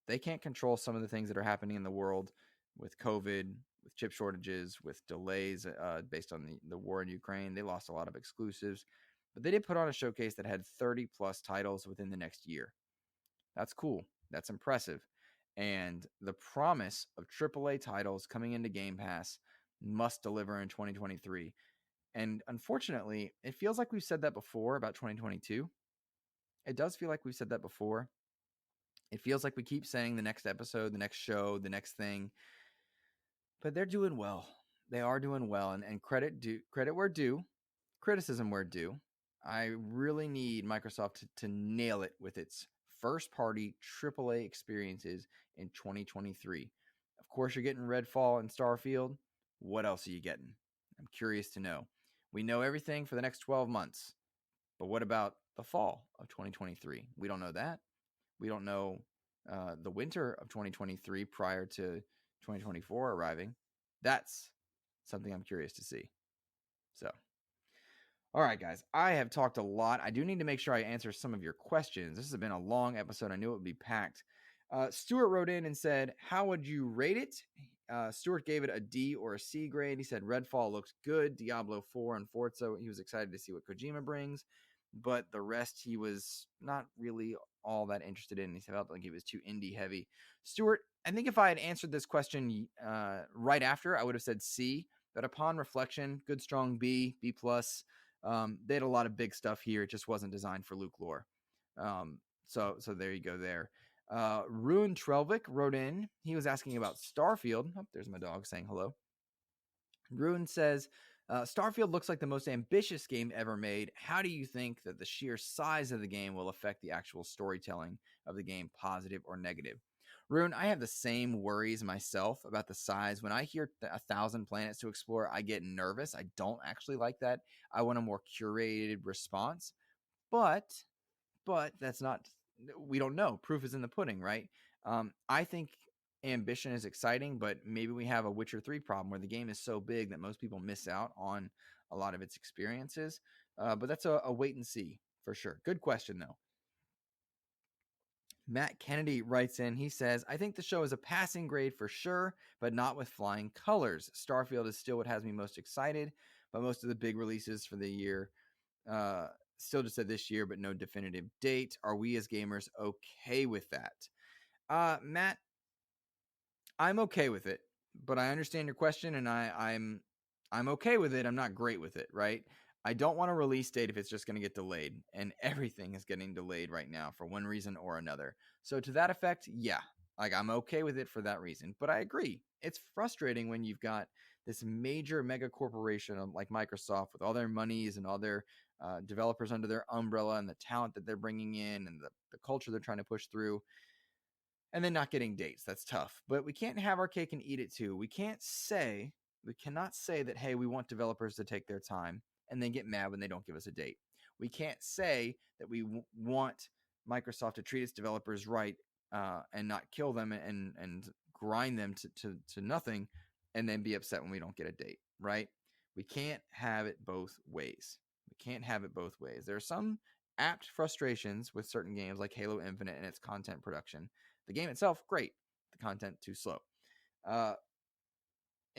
They can't control some of the things that are happening in the world with COVID, with chip shortages, with delays based on the war in Ukraine. They lost a lot of exclusives, but they did put on a showcase that had 30 plus titles within the next year. That's cool. That's impressive. And the promise of AAA titles coming into Game Pass must deliver in 2023. And unfortunately, it feels like we've said that before about 2022. It does feel like we've said that before. It feels like we keep saying the next episode, the next show, the next thing. But they're doing well. They are doing well. And credit where due, criticism where due. I really need Microsoft to nail it with its first-party AAA experiences in 2023. Of course, you're getting Redfall and Starfield. What else are you getting? I'm curious to know. We know everything for the next 12 months. But what about the fall of 2023? We don't know that. We don't know the winter of 2023 prior to 2024 arriving. That's something I'm curious to see. So, all right, guys, I have talked a lot. I do need to make sure I answer some of your questions. This has been a long episode. I knew it would be packed. Stuart wrote in and said, how would you rate it? Stuart gave it a D or a C grade. He said Redfall looks good. Diablo 4 and Forza. He was excited to see what Kojima brings, but the rest he was not really all that interested in. He felt like it was too indie heavy. Stuart, I think if I had answered this question right after, I would have said C, but upon reflection, good strong B, B+. They had a lot of big stuff here. It just wasn't designed for Luke lore. So there you go there. Ruin Trelvik wrote in. He was asking about Starfield. Oh, there's my dog saying hello. Ruin says, Starfield looks like the most ambitious game ever made. How do you think that the sheer size of the game will affect the actual storytelling of the game, positive or negative? Ruin, I have the same worries myself about the size. When I hear 1,000 planets to explore, I get nervous. I don't actually like that. I want a more curated response. But that's not, we don't know. Proof is in the pudding, right? I think ambition is exciting, but maybe we have a Witcher 3 problem where the game is so big that most people miss out on a lot of its experiences. But that's a wait and see for sure. Good question, though. Matt Kennedy writes in, he says, I think the show is a passing grade for sure, but not with flying colors. Starfield is still what has me most excited, but most of the big releases for the year still just said this year, but no definitive date. Are we as gamers okay with that? Matt, I'm okay with it, but I understand your question, and I'm okay with it. I'm not great with it, right? I don't want a release date if it's just going to get delayed, and everything is getting delayed right now for one reason or another. So to that effect, yeah, like I'm okay with it for that reason. But I agree, it's frustrating when you've got this major mega corporation like Microsoft with all their monies and all their developers under their umbrella and the talent that they're bringing in and the culture they're trying to push through, and then not getting dates. That's tough. But we can't have our cake and eat it too. We cannot say that, hey, we want developers to take their time and then get mad when they don't give us a date. We can't say that we want Microsoft to treat its developers right and not kill them and grind them to nothing and then be upset when we don't get a date, right? We can't have it both ways. We can't have it both ways. There are some apt frustrations with certain games like Halo Infinite and its content production. The game itself, great. The content, too slow.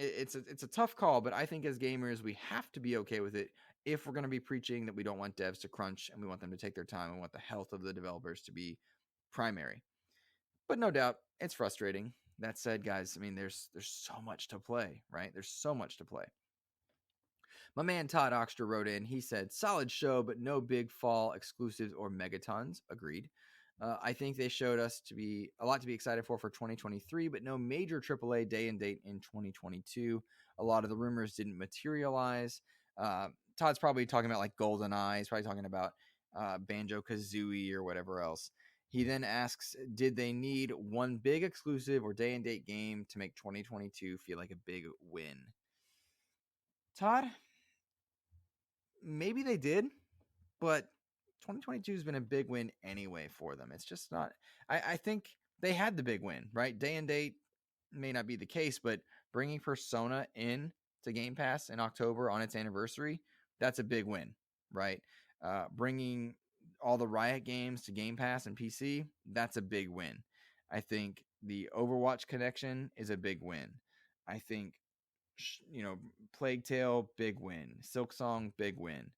It's a tough call, but I think as gamers, we have to be okay with it if we're going to be preaching that we don't want devs to crunch and we want them to take their time and want the health of the developers to be primary. But no doubt, it's frustrating. That said, guys, I mean, there's so much to play, right? There's so much to play. My man Todd Oxter wrote in. He said, solid show, but no big fall exclusives or megatons. Agreed. I think they showed us to be a lot to be excited for 2023, but no major AAA day and date in 2022. A lot of the rumors didn't materialize. Todd's probably talking about like GoldenEye. He's probably talking about Banjo-Kazooie or whatever else. He then asks, did they need one big exclusive or day and date game to make 2022 feel like a big win? Todd, maybe they did, but 2022 has been a big win anyway for them. It's just not. I think they had the big win, right? Day and date may not be the case, but bringing Persona in to Game Pass in October on its anniversary, that's a big win, right? Bringing all the Riot games to Game Pass and PC, that's a big win. I think the Overwatch connection is a big win. I think, Plague Tale, big win. Silk Song, big win.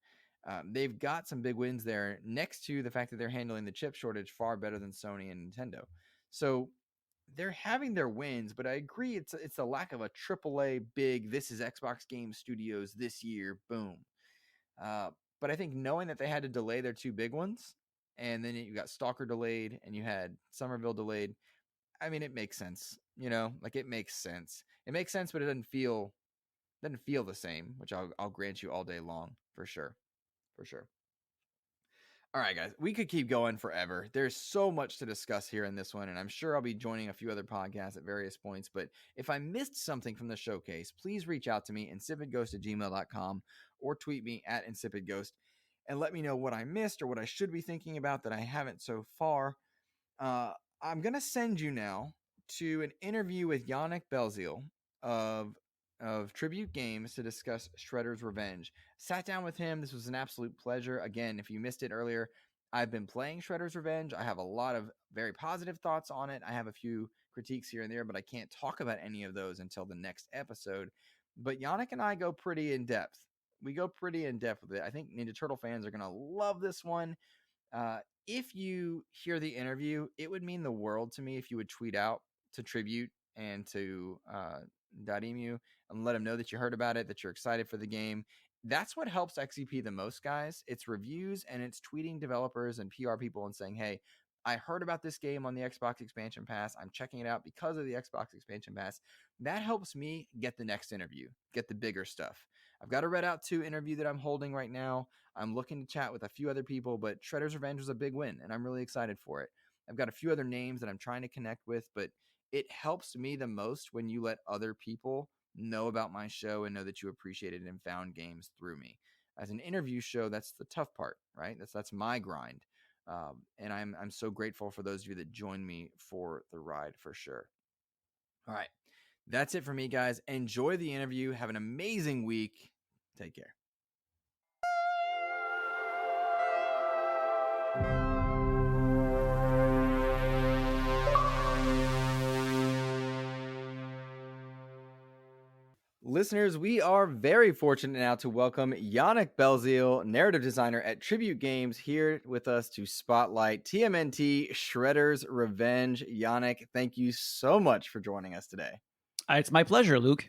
They've got some big wins there next to the fact that they're handling the chip shortage far better than Sony and Nintendo. So they're having their wins, but I agree it's a lack of a AAA big, this is Xbox Game Studios this year, boom. But I think knowing that they had to delay their two big ones, and then you got Stalker delayed and you had Somerville delayed, I mean, it makes sense. It makes sense. It makes sense, but it doesn't feel the same, which I'll grant you all day long for sure. For sure. All right, guys, we could keep going forever. There's so much to discuss here in this one, and I'm sure I'll be joining a few other podcasts at various points. But if I missed something from the showcase, please reach out to me, insipidghost@gmail.com, or tweet me at insipidghost, and let me know what I missed or what I should be thinking about that I haven't so far. I'm going to send you now to an interview with Yannick Belzeau of Tribute Games to discuss Shredder's Revenge. Sat down with him. This was an absolute pleasure. Again, if you missed it earlier, I've been playing Shredder's Revenge. I have a lot of very positive thoughts on it. I have a few critiques here and there, but I can't talk about any of those until the next episode. But Yannick and I go pretty in depth. We go pretty in depth with it. I think Ninja Turtle fans are going to love this one. If you hear the interview, it would mean the world to me if you would tweet out to Tribute and to Dotemu and let them know that you heard about it, that you're excited for the game. That's what helps XEP the most, guys. It's reviews and it's tweeting developers and PR people and saying, hey, I heard about this game on the Xbox Expansion Pass. I'm checking it out because of the Xbox Expansion Pass. That helps me get the next interview, get the bigger stuff. I've got a Red Out 2 interview that I'm holding right now. I'm looking to chat with a few other people, but Shredder's Revenge was a big win, and I'm really excited for it. I've got a few other names that I'm trying to connect with, but it helps me the most when you let other people know about my show and know that you appreciated and found games through me. As an interview show, that's the tough part, right? That's my grind. And I'm so grateful for those of you that joined me for the ride for sure. All right. That's it for me, guys. Enjoy the interview. Have an amazing week. Take care. Listeners, we are very fortunate now to welcome Yannick Belzeau, narrative designer at Tribute Games, here with us to spotlight TMNT Shredder's Revenge. Yannick, thank you so much for joining us today. It's my pleasure, Luke.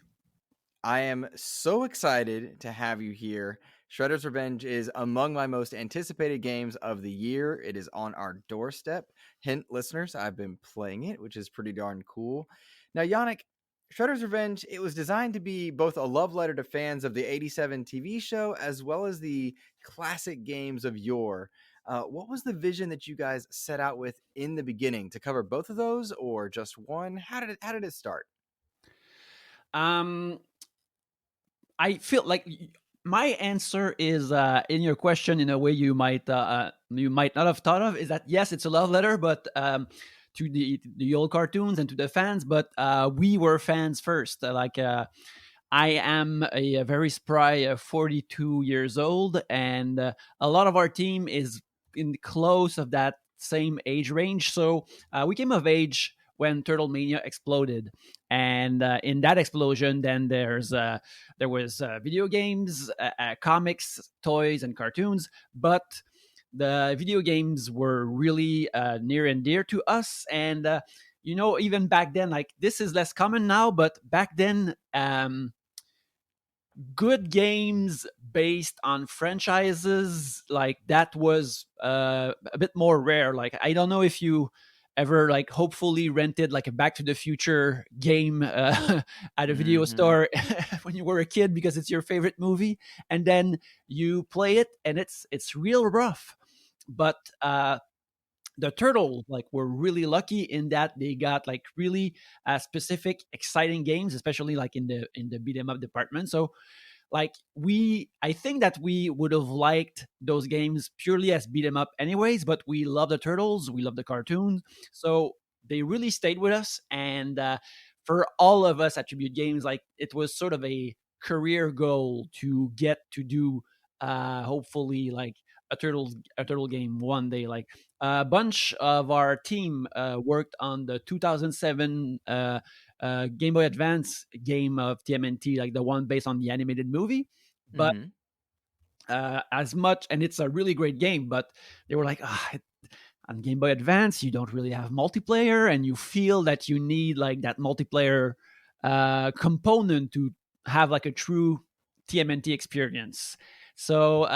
I am so excited to have you here. Shredder's Revenge is among my most anticipated games of the year. It is on our doorstep. Hint, listeners, I've been playing it, which is pretty darn cool. Now, Yannick, Shredder's Revenge, it was designed to be both a love letter to fans of the 87 TV show as well as the classic games of yore. What was the vision that you guys set out with in the beginning? To cover both of those or just one? How did it start? I feel like my answer is in your question in a way you might not have thought of, is that yes, it's a love letter, but to the old cartoons and to the fans, but we were fans first. I am a very spry 42 years old, and a lot of our team is in close of that same age range. So we came of age when Turtle Mania exploded, and in that explosion, then there was video games, comics, toys, and cartoons, but the video games were really near and dear to us. And even back then, like, this is less common now, but back then, good games based on franchises like that was a bit more rare. Like, I don't know if you ever hopefully rented a Back to the Future game at a video store when you were a kid because it's your favorite movie, and then you play it and it's real rough. But the Turtles were really lucky in that they got really specific, exciting games, especially in the beat 'em up department. So like I think that we would have liked those games purely as beat 'em up anyways, but we love the Turtles, we love the cartoons, so they really stayed with us. And for all of us at Tribute Games, like it was sort of a career goal to get to do hopefully like a turtle game one day. Like a bunch of our team worked on the 2007 Game Boy Advance game of TMNT, like the one based on the animated movie. But Mm-hmm. as much, and it's a really great game, but they were like, on Game Boy Advance, you don't really have multiplayer, and you feel that you need like that multiplayer component to have like a true TMNT experience. So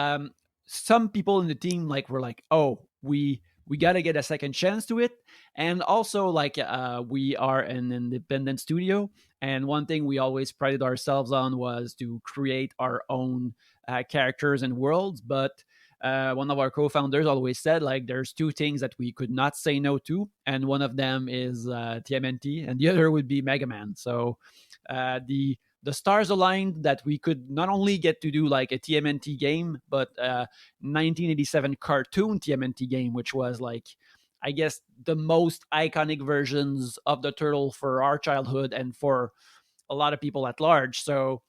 some people in the team like were like, "Oh, we got to get a second chance to it." And also like we are an independent studio, and one thing we always prided ourselves on was to create our own characters and worlds. But one of our co-founders always said like there's two things that we could not say no to, and one of them is TMNT, and the other would be Mega Man. So the stars aligned that we could not only get to do like a TMNT game, but 1987 cartoon TMNT game, which was like, I guess, the most iconic versions of the turtle for our childhood and for a lot of people at large. So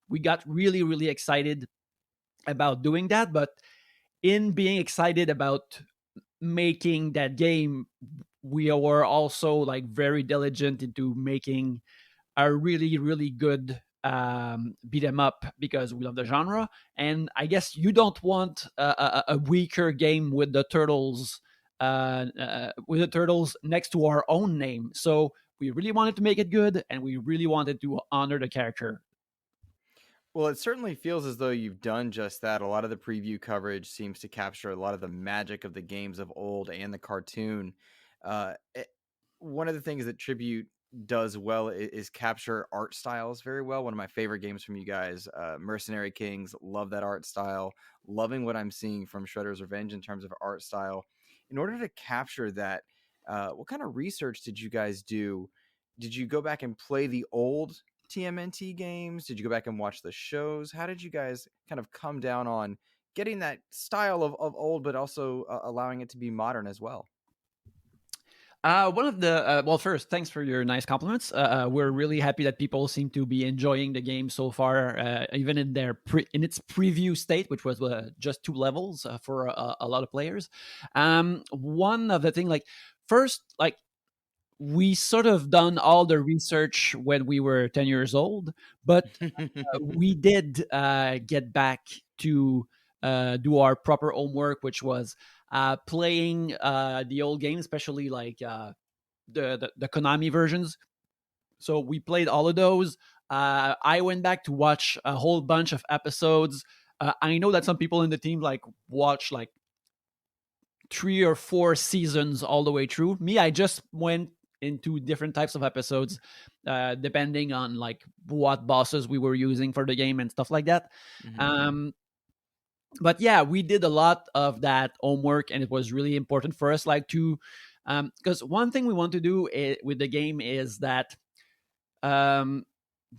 we got really, really excited about doing that. But in being excited about making that game, we were also like very diligent into making a really, really good beat 'em up because we love the genre. And I guess you don't want a weaker game with the turtles next to our own name. So we really wanted to make it good, and we really wanted to honor the character. Well, it certainly feels as though you've done just that. A lot of the preview coverage seems to capture a lot of the magic of the games of old and the cartoon. Uh, it- One of the things that Tribute does well is capture art styles very well. One of my favorite games from you guys, Mercenary Kings, love that art style. Loving what I'm seeing from Shredder's Revenge in terms of art style. In order to capture that, what kind of research did you guys do? Did you go back and play the old TMNT games? Did you go back and watch the shows? How did you guys kind of come down on getting that style of old, but also allowing it to be modern as well? One of the well, first, thanks for your nice compliments. We're really happy that people seem to be enjoying the game so far, even in in its preview state, which was just 2 levels for a lot of players. One of the thing, like first, like we sort of done all the research when we were 10 years old, but we did get back to do our proper homework, which was playing the old games, especially like the Konami versions. So we played all of those. I went back to watch a whole bunch of episodes. I know that some people in the team like watch like 3 or 4 seasons all the way through. Me, I just went into different types of episodes, depending on like what bosses we were using for the game and stuff like that. Mhm. Um, but yeah, we did a lot of that homework, and it was really important for us, like to, because one thing we want to do with the game is that um,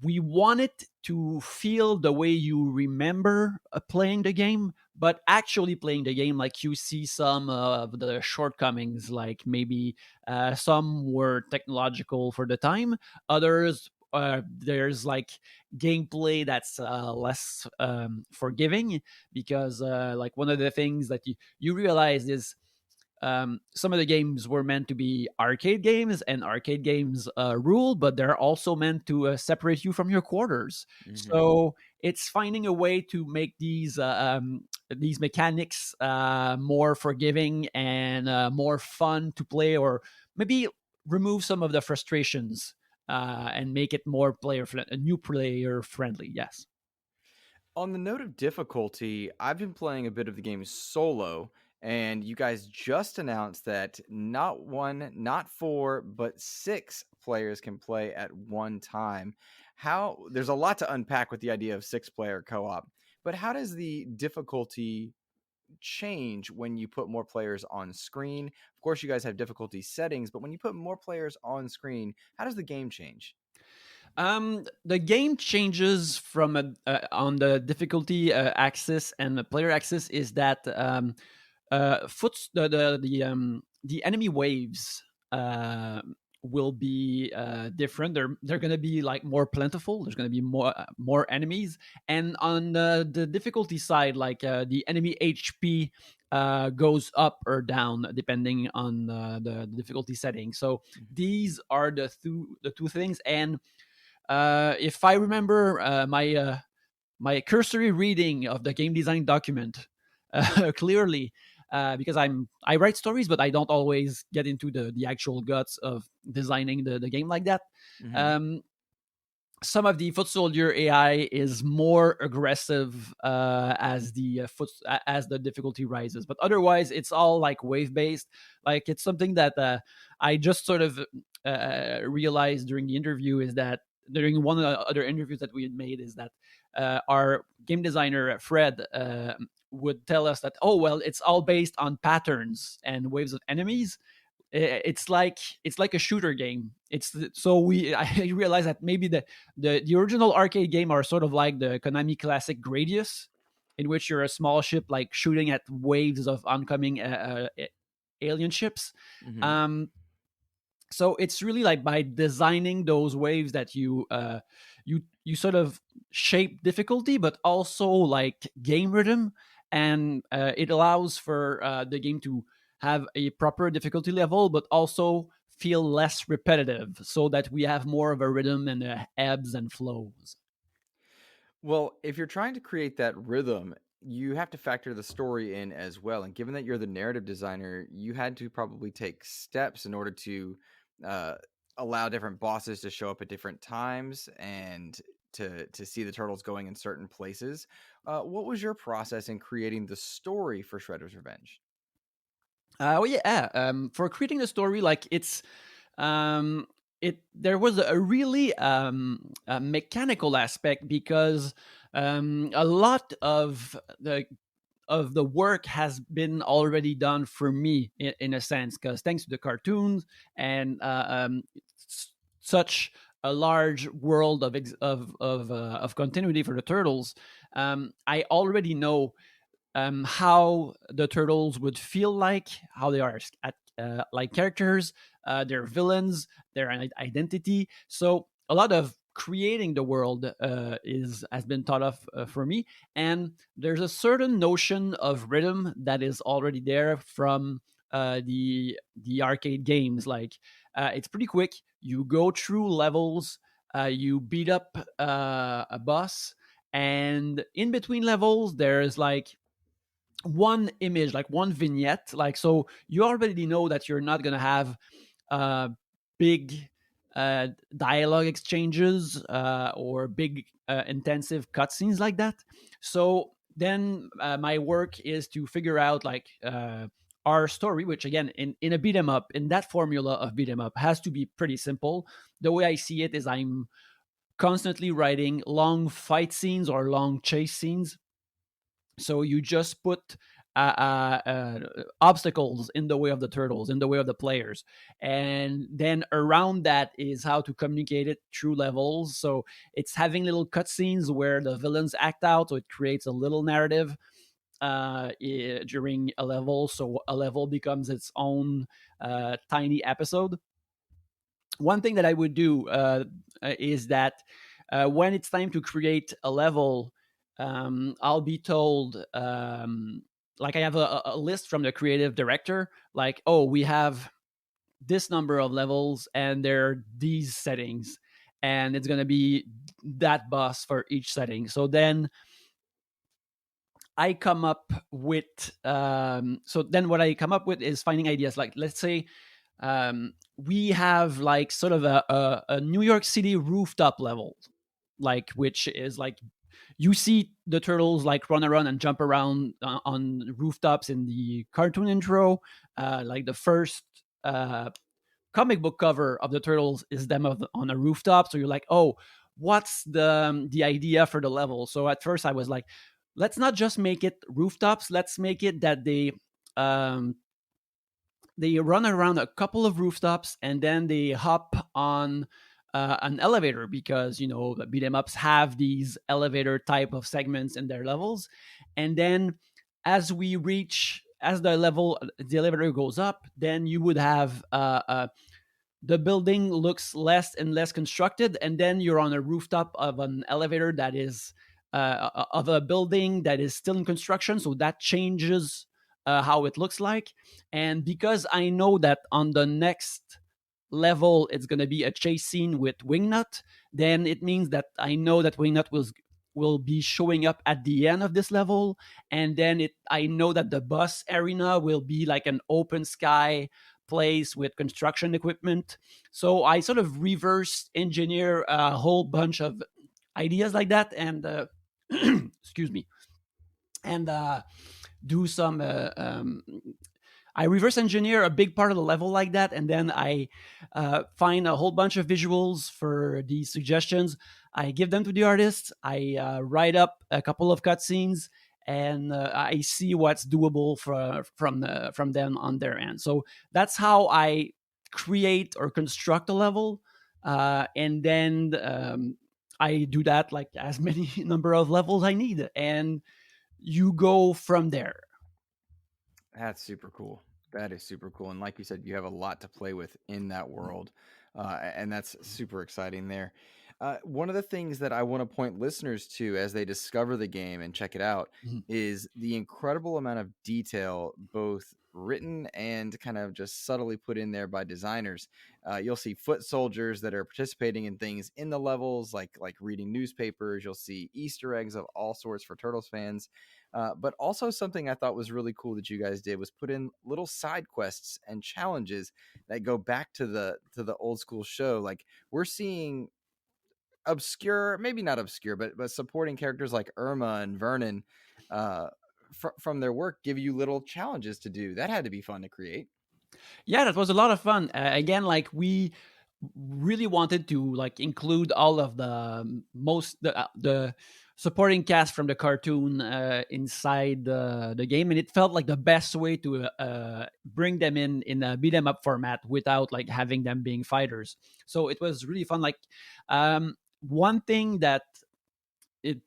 we want it to feel the way you remember playing the game, but actually playing the game, like you see some of the shortcomings, like maybe some were technological for the time, others there's like gameplay that's less forgiving, because like one of the things that you realize is some of the games were meant to be arcade games, and arcade games rule, but they're also meant to separate you from your quarters. Mhm. So it's finding a way to make these mechanics more forgiving and more fun to play, or maybe remove some of the frustrations and make it more new player friendly. Yes. On the note of difficulty, I've been playing a bit of the game solo, and you guys just announced that not one, not four, but six players can play at one time. How there's a lot to unpack with the idea of six-player co-op, but how does the difficulty change when you put more players on screen? Of course, you guys have difficulty settings, but when you put more players on screen, how does the game change? The game changes from on the difficulty axis and the player axis is that the enemy waves will be different. They're going to be like more plentiful. There's going to be more enemies, and on the difficulty side, like the enemy HP goes up or down depending on the difficulty setting. So these are the two things. And if I remember my cursory reading of the game design document clearly, because I write stories, but I don't always get into the actual guts of designing the game like that. Some of the foot soldier AI is more aggressive as the difficulty rises, but otherwise it's all like wave based. Like it's something that I just sort of realized during the interview is that during one of the other interviews that we had made is that our game designer Fred would tell us that, oh well, it's all based on patterns and waves of enemies. It's like a shooter game. I realized that maybe the original arcade game are sort of like the Konami classic Gradius, in which you're a small ship like shooting at waves of oncoming alien ships. So it's really like by designing those waves that you sort of shape difficulty, but also like game rhythm, and it allows for the game to have a proper difficulty level, but also feel less repetitive, so that we have more of a rhythm and ebbs and flows. Well, if you're trying to create that rhythm, you have to factor the story in as well. And given that you're the narrative designer, you had to probably take steps in order to uh, allow different bosses to show up at different times and to see the turtles going in certain places. What was your process in creating the story for Shredder's Revenge? Well, yeah. For creating the story, like there was a really a mechanical aspect, because a lot of the work has been already done for me in a sense, because thanks to the cartoons and such a large world of continuity for the turtles, I already know how the turtles would feel like, how they are like characters, their villains, their identity. So a lot of creating the world has been thought of for me, and there's a certain notion of rhythm that is already there from the arcade games. Like it's pretty quick. You go through levels, you beat up a boss, and in between levels there's like one image, like one vignette, like, so you already know that you're not going to have big dialogue exchanges or big intensive cutscenes like that. So then my work is to figure out like our story, which again in a beat 'em up, in that formula of beat 'em up, has to be pretty simple. The way I see it is I'm constantly writing long fight scenes or long chase scenes. So you just put obstacles in the way of the turtles, in the way of the players, and then around that is how to communicate it through levels. So it's having little cutscenes where the villains act out, so it creates a little narrative during a level, so a level becomes its own tiny episode. One thing that I would do is that when it's time to create a level, I'll be told, like I have a list from the creative director, like, oh, we have this number of levels and they're these settings, and it's going to be that boss for each setting. So then I come up with, so then what I come up with is finding ideas. Like, let's say we have like sort of a New York City rooftop level, like, which is like, you see the turtles like run around and jump around on rooftops in the cartoon intro. Like the first comic book cover of the turtles is them on a rooftop. So you're like, oh, what's the idea for the level? So at first I was like, let's not just make it rooftops. Let's make it that they run around a couple of rooftops and then they hop on an elevator, because the beat 'em ups have these elevator type of segments in their levels. And then as the elevator goes up, then you would have the building looks less and less constructed, and then you're on a rooftop of an elevator that is of a building that is still in construction, so that changes how it looks like. And because I know that on the next level it's going to be a chase scene with Wingnut, then it means that I know that Wingnut will be showing up at the end of this level. And then I know that the bus arena will be like an open sky place with construction equipment. So I sort of reverse engineer a whole bunch of ideas like that, and excuse me, and do some I reverse engineer a big part of the level like that, and then I find a whole bunch of visuals for these suggestions. I give them to the artists. I write up a couple of cutscenes, and I see what's doable from them on their end. So that's how I create or construct a level, and then I do that like as many number of levels I need, and you go from there. That's super cool. That is super cool. And like you said, you have a lot to play with in that world. And that's super exciting there. One of the things that I want to point listeners to as they discover the game and check it out Mhm. is the incredible amount of detail, both written and kind of just subtly put in there by designers. You'll see foot soldiers that are participating in things in the levels, like reading newspapers. You'll see Easter eggs of all sorts for Turtles fans. But also something I thought was really cool that you guys did was put in little side quests and challenges that go back to the old school show. Like we're seeing obscure, maybe not obscure, but supporting characters like Irma and Vernon from their work give you little challenges to do. That had to be fun to create. Yeah, that was a lot of fun. Again, like we really wanted to like include all of the supporting cast from the cartoon inside the game, and it felt like the best way to bring them in a beat 'em up format without like having them being fighters. So it was really fun. Like one thing that it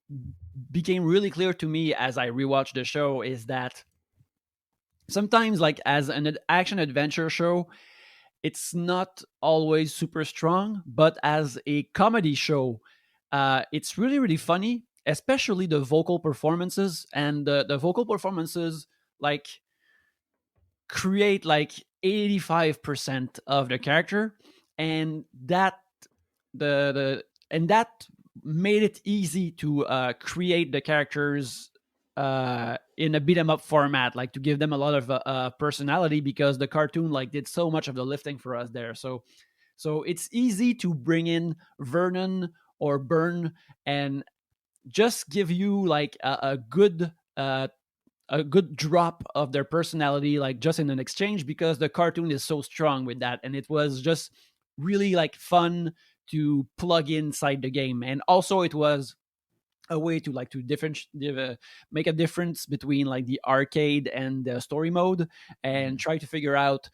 became really clear to me as I rewatched the show is that sometimes, like as an action adventure show, it's not always super strong, but as a comedy show, it's really, really funny, especially the vocal performances. And the vocal performances, like, create like 85% of the character. And that made it easy to create the characters in a beat 'em up format, like to give them a lot of personality, because the cartoon like did so much of the lifting for us there. So it's easy to bring in Vernon or Burn and just give you like a good drop of their personality, like just in an exchange, because the cartoon is so strong with that. And it was just really like fun to plug inside the game. And also it was a way to like to make a difference between like the arcade and the story mode, and try to figure out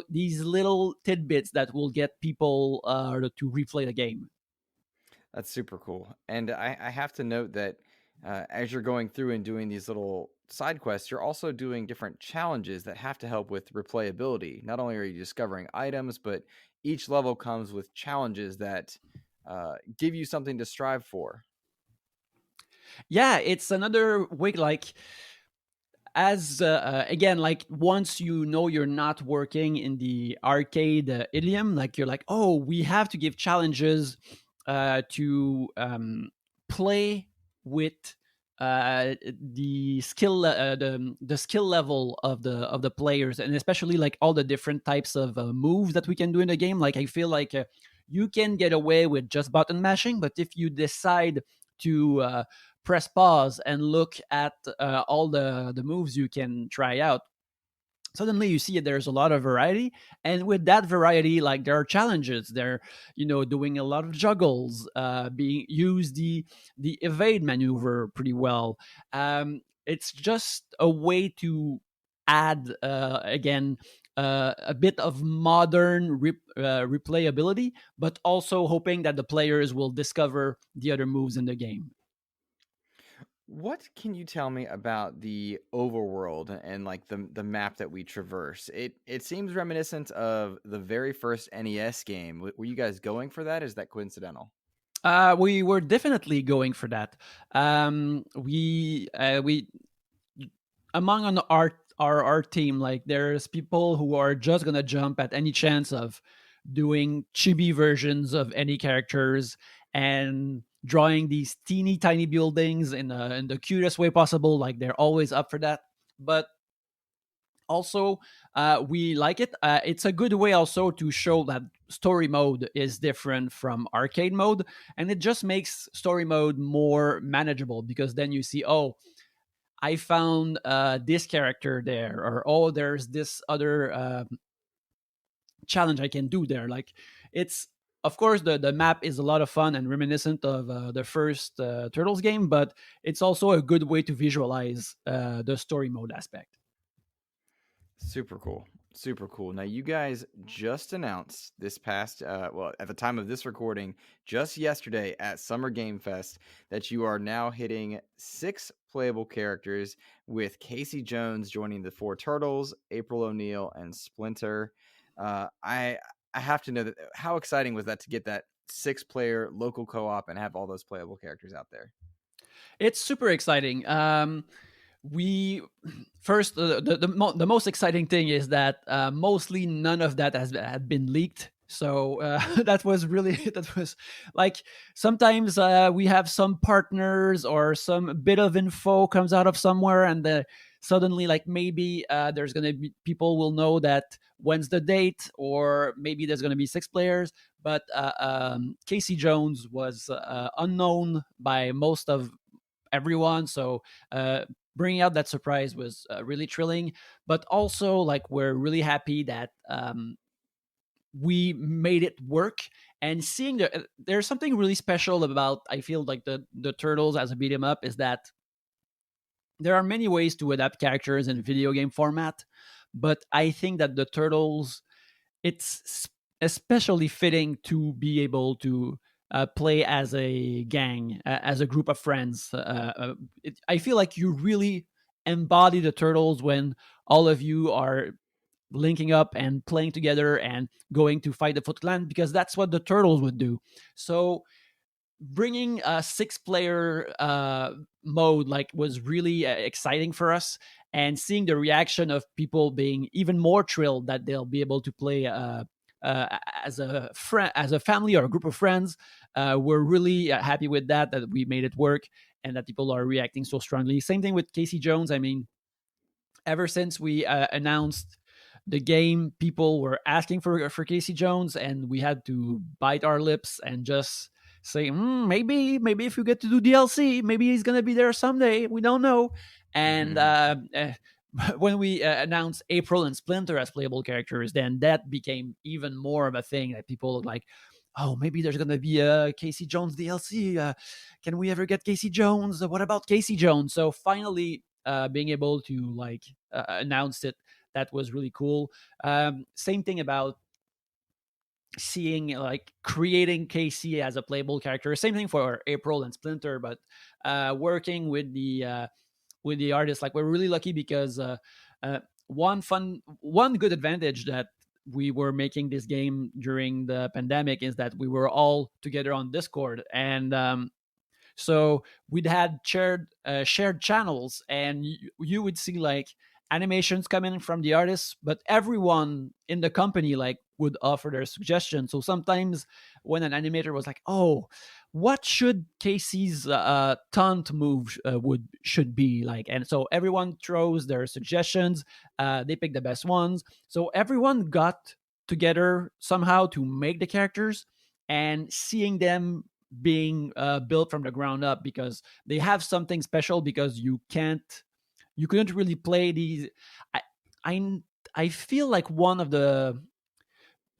these little tidbits that will get people to replay the game. That's super cool. And I have to note that as you're going through and doing these little side quests, you're also doing different challenges that have to help with replayability. Not only are you discovering items, but each level comes with challenges that give you something to strive for. Yeah, it's another way, like as again, like once you know you're not working in the arcade idiom, like you're like, oh, we have to give challenges to play with the skill level of the players, and especially like all the different types of moves that we can do in the game. Like I feel like you can get away with just button mashing, but if you decide to press pause and look at all the moves you can try out, suddenly you see there's a lot of variety. And with that variety, like there are challenges. They're doing a lot of juggles, being use the evade maneuver pretty well. It's just a way to add again a bit of modern replayability, but also hoping that the players will discover the other moves in the game. What can you tell me about the overworld and like the map that we traverse? It seems reminiscent of the very first NES game. Were you guys going for that? Is that coincidental? We were definitely going for that. We among on our team, like there's people who are just gonna jump at any chance of doing chibi versions of any characters and drawing these teeny tiny buildings in the cutest way possible. Like they're always up for that. But also, we like it. It's a good way also to show that story mode is different from arcade mode, and it just makes story mode more manageable because then you see, oh, I found this character there, or oh, there's this other challenge I can do there. Like it's, of course, the map is a lot of fun and reminiscent of the first Turtles game, but it's also a good way to visualize the story mode aspect. Super cool. Super cool. Now, you guys just announced this past, well, at the time of this recording, just yesterday at Summer Game Fest, that you are now hitting 6 playable characters with Casey Jones joining the 4 Turtles, April O'Neil, and Splinter. I have to know that how exciting was that to get that 6-player local co-op and have all those playable characters out there? It's super exciting. We first the most exciting thing is that mostly none of that had been leaked, so that was really that was like sometimes we have some partners or some bit of info comes out of somewhere and suddenly like maybe there's gonna be people will know that when's the date or maybe there's gonna be 6 players, but Casey Jones was unknown by most of everyone, so bringing out that surprise was really thrilling. But also, like, we're really happy that we made it work. And seeing there's something really special about, I feel like the Turtles as a beat 'em up is that there are many ways to adapt characters in video game format, but I think that the Turtles, it's especially fitting to be able to play as a gang, as a group of friends. I feel like you really embody the Turtles when all of you are linking up and playing together and going to fight the Foot Clan, because that's what the Turtles would do. So bringing a 6-player mode like was really exciting for us, and seeing the reaction of people being even more thrilled that they'll be able to play as a friend, as a family or a group of friends. We're really happy with that we made it work and that people are reacting so strongly. Same thing with Casey Jones. I mean, ever since we announced the game, people were asking for Casey Jones, and we had to bite our lips and just say, maybe if we get to do DLC, maybe he's gonna be there someday. We don't know. And when we announced April and Splinter as playable characters, then that became even more of a thing that people like, oh, maybe there's gonna be a Casey Jones DLC. Can we ever get Casey Jones? What about Casey Jones? So finally, being able to like announce it, that was really cool. Same thing about seeing like creating Casey as a playable character. Same thing for April and Splinter, but working with the artists, like we're really lucky because one good advantage that we were making this game during the pandemic is that we were all together on Discord, and so we'd had shared channels, and you would see like animations coming from the artists, but everyone in the company like would offer their suggestions. So sometimes when an animator was like, "Oh, what should Casey's taunt move should be like?" and so everyone throws their suggestions. They pick the best ones. So everyone got together somehow to make the characters, and seeing them being built from the ground up, because they have something special, because you couldn't really play these. I I, I feel like one of the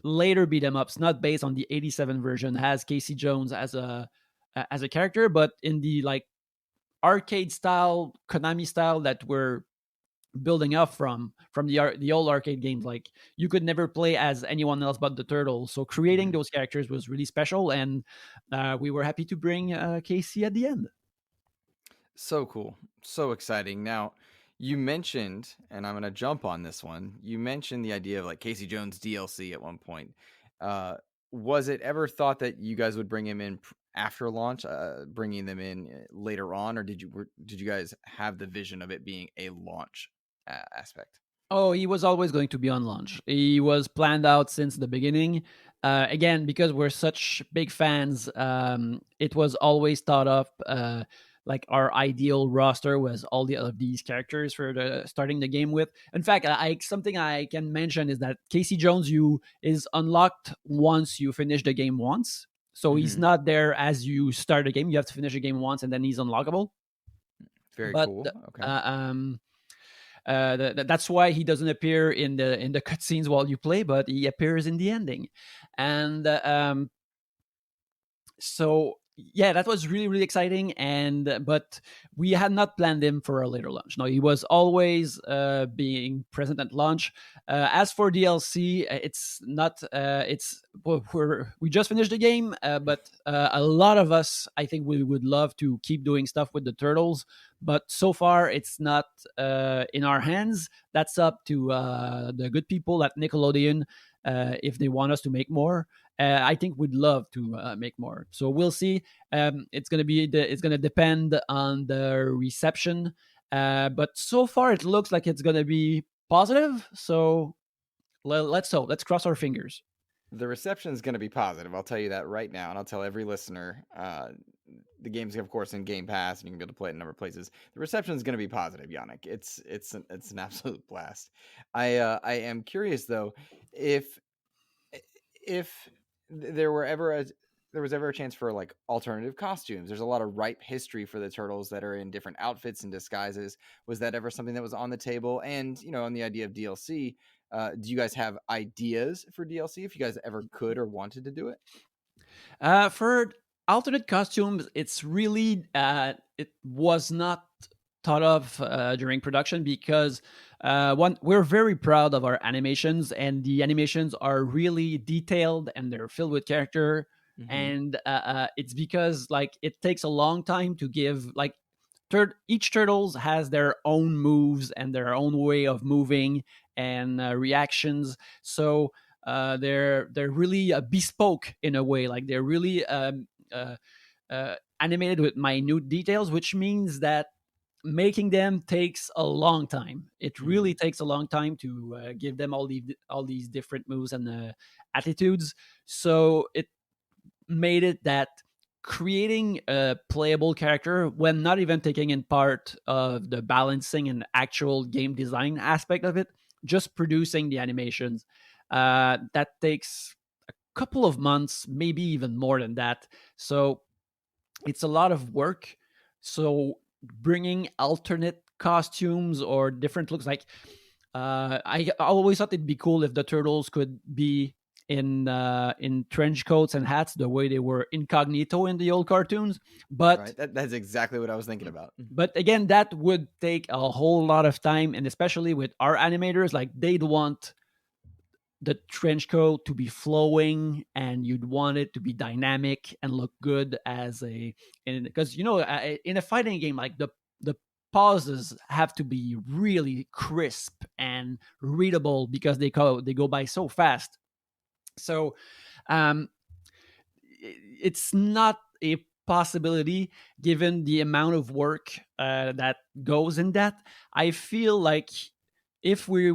later beat 'em ups, not based on the '87 version, has Casey Jones as a character, but in the like arcade style, Konami style that were building up from the old arcade games. Like you could never play as anyone else but the Turtles. So creating those characters was really special, and we were happy to bring Casey at the end. So cool. So exciting. Now, you mentioned, and I'm going to jump on this one, you mentioned the idea of like Casey Jones DLC at one point. Was it ever thought that you guys would bring him in after launch, bringing them in later on, or did you guys have the vision of it being a launch aspect? Oh, he was always going to be on launch. He was planned out since the beginning. Again, because we're such big fans, it was always thought up. Like our ideal roster was all of these characters for starting the game with. In fact, something I can mention is that Casey Jones is unlocked once you finish the game once. So he's not there as you start the game. You have to finish the game once, and then he's unlockable. Very cool. Okay. That's why he doesn't appear in the cutscenes while you play, but he appears in the ending. And so yeah, that was really, really exciting. And but we had not planned him for a later launch. No, he was always being present at launch. As for DLC, it's not. We just finished the game, but a lot of us, I think, we would love to keep doing stuff with the Turtles. But so far, it's not in our hands. That's up to the good people at Nickelodeon if they want us to make more. I think we'd love to make more. So we'll see. It's gonna depend on the reception. But so far, it looks like it's gonna be positive. So let's hope. Let's cross our fingers. The reception is going to be positive. I'll tell you that right now, and I'll tell every listener. The game's, of course, in Game Pass, and you can be able to play it in a number of places. The reception is going to be positive, Yannick. It's an absolute blast. I am curious though, if there was ever a chance for like alternative costumes. There's a lot of ripe history for the Turtles that are in different outfits and disguises. Was that ever something that was on the table? And on the idea of DLC, do you guys have ideas for DLC if you guys ever could or wanted to do it? For alternate costumes, it's really it was not thought of during production because we're very proud of our animations, and the animations are really detailed and they're filled with character. And it's because like it takes a long time to give like each Turtles has their own moves and their own way of moving and reactions. So they're really bespoke in a way. Like they're really animated with minute details, which means that making them takes a long time. It really takes a long time to give them all these different moves and attitudes. So it made it that creating a playable character when not even taking in part of the balancing and actual game design aspect of it, just producing the animations, that takes a couple of months, maybe even more than that. So it's a lot of work. So bringing alternate costumes or different looks, like I always thought it'd be cool if the Turtles could be in trench coats and hats the way they were incognito in the old cartoons. But right. That's exactly what I was thinking about. But again, that would take a whole lot of time, and especially with our animators, like they'd want the trench coat to be flowing, and you'd want it to be dynamic and look good because in a fighting game, like the pauses have to be really crisp and readable because they go by so fast. So it's not a possibility given the amount of work that goes in that. I feel like if we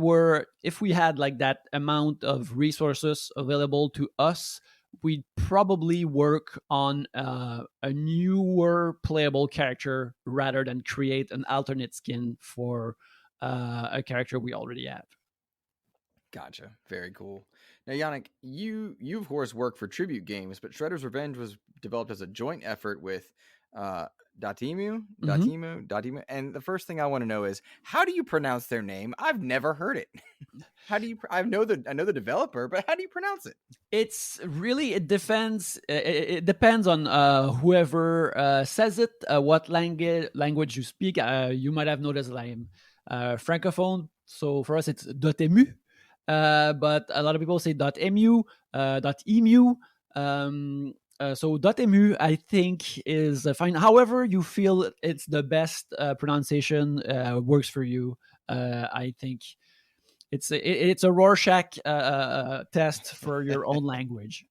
had like that amount of resources available to us, we'd probably work on a newer playable character rather than create an alternate skin for a character we already have. Gotcha. Very cool. Now, Yannick, you of course work for Tribute Games, but Shredder's Revenge was developed as a joint effort with Dotemu. And the first thing I want to know is, how do you pronounce their name? I've never heard it. How do you? I know the developer, but how do you pronounce it? It depends. It depends on whoever says it, what language you speak. You might have noticed that francophone. So for us, it's Dotemu. But a lot of people say .mu, .emu. So .emu, I think, is fine. However you feel it's the best pronunciation works for you. I think it's a Rorschach test for your own language.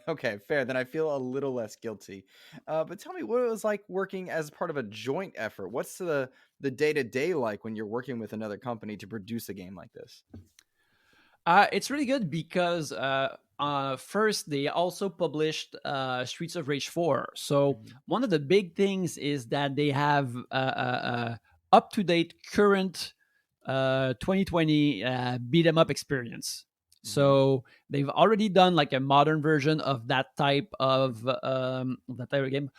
Okay, fair. Then I feel a little less guilty. But tell me what it was like working as part of a joint effort. What's the day-to-day like when you're working with another company to produce a game like this? It's really good because first they also published Streets of Rage 4. So one of the big things is that they have up-to-date current 2020 beat 'em up experience. So they've already done like a modern version of that type of game.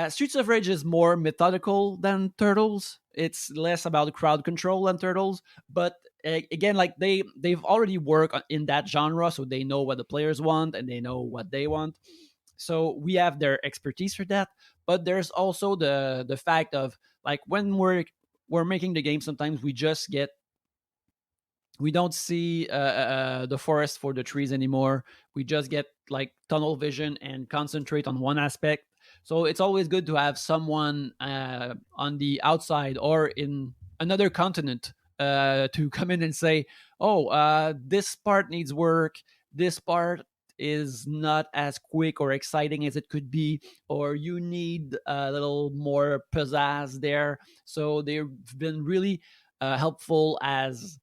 Streets of Rage is more methodical than Turtles. It's less about crowd control than Turtles, but again, like they've already worked in that genre, so they know what the players want and they know what they want. So we have their expertise for that. But there's also the fact of like when we're making the game, sometimes we don't see the forest for the trees anymore. We just get like tunnel vision and concentrate on one aspect. So it's always good to have someone on the outside or in another continent to come in and say, oh, this part needs work. This part is not as quick or exciting as it could be, or you need a little more pizzazz there. So they've been really helpful as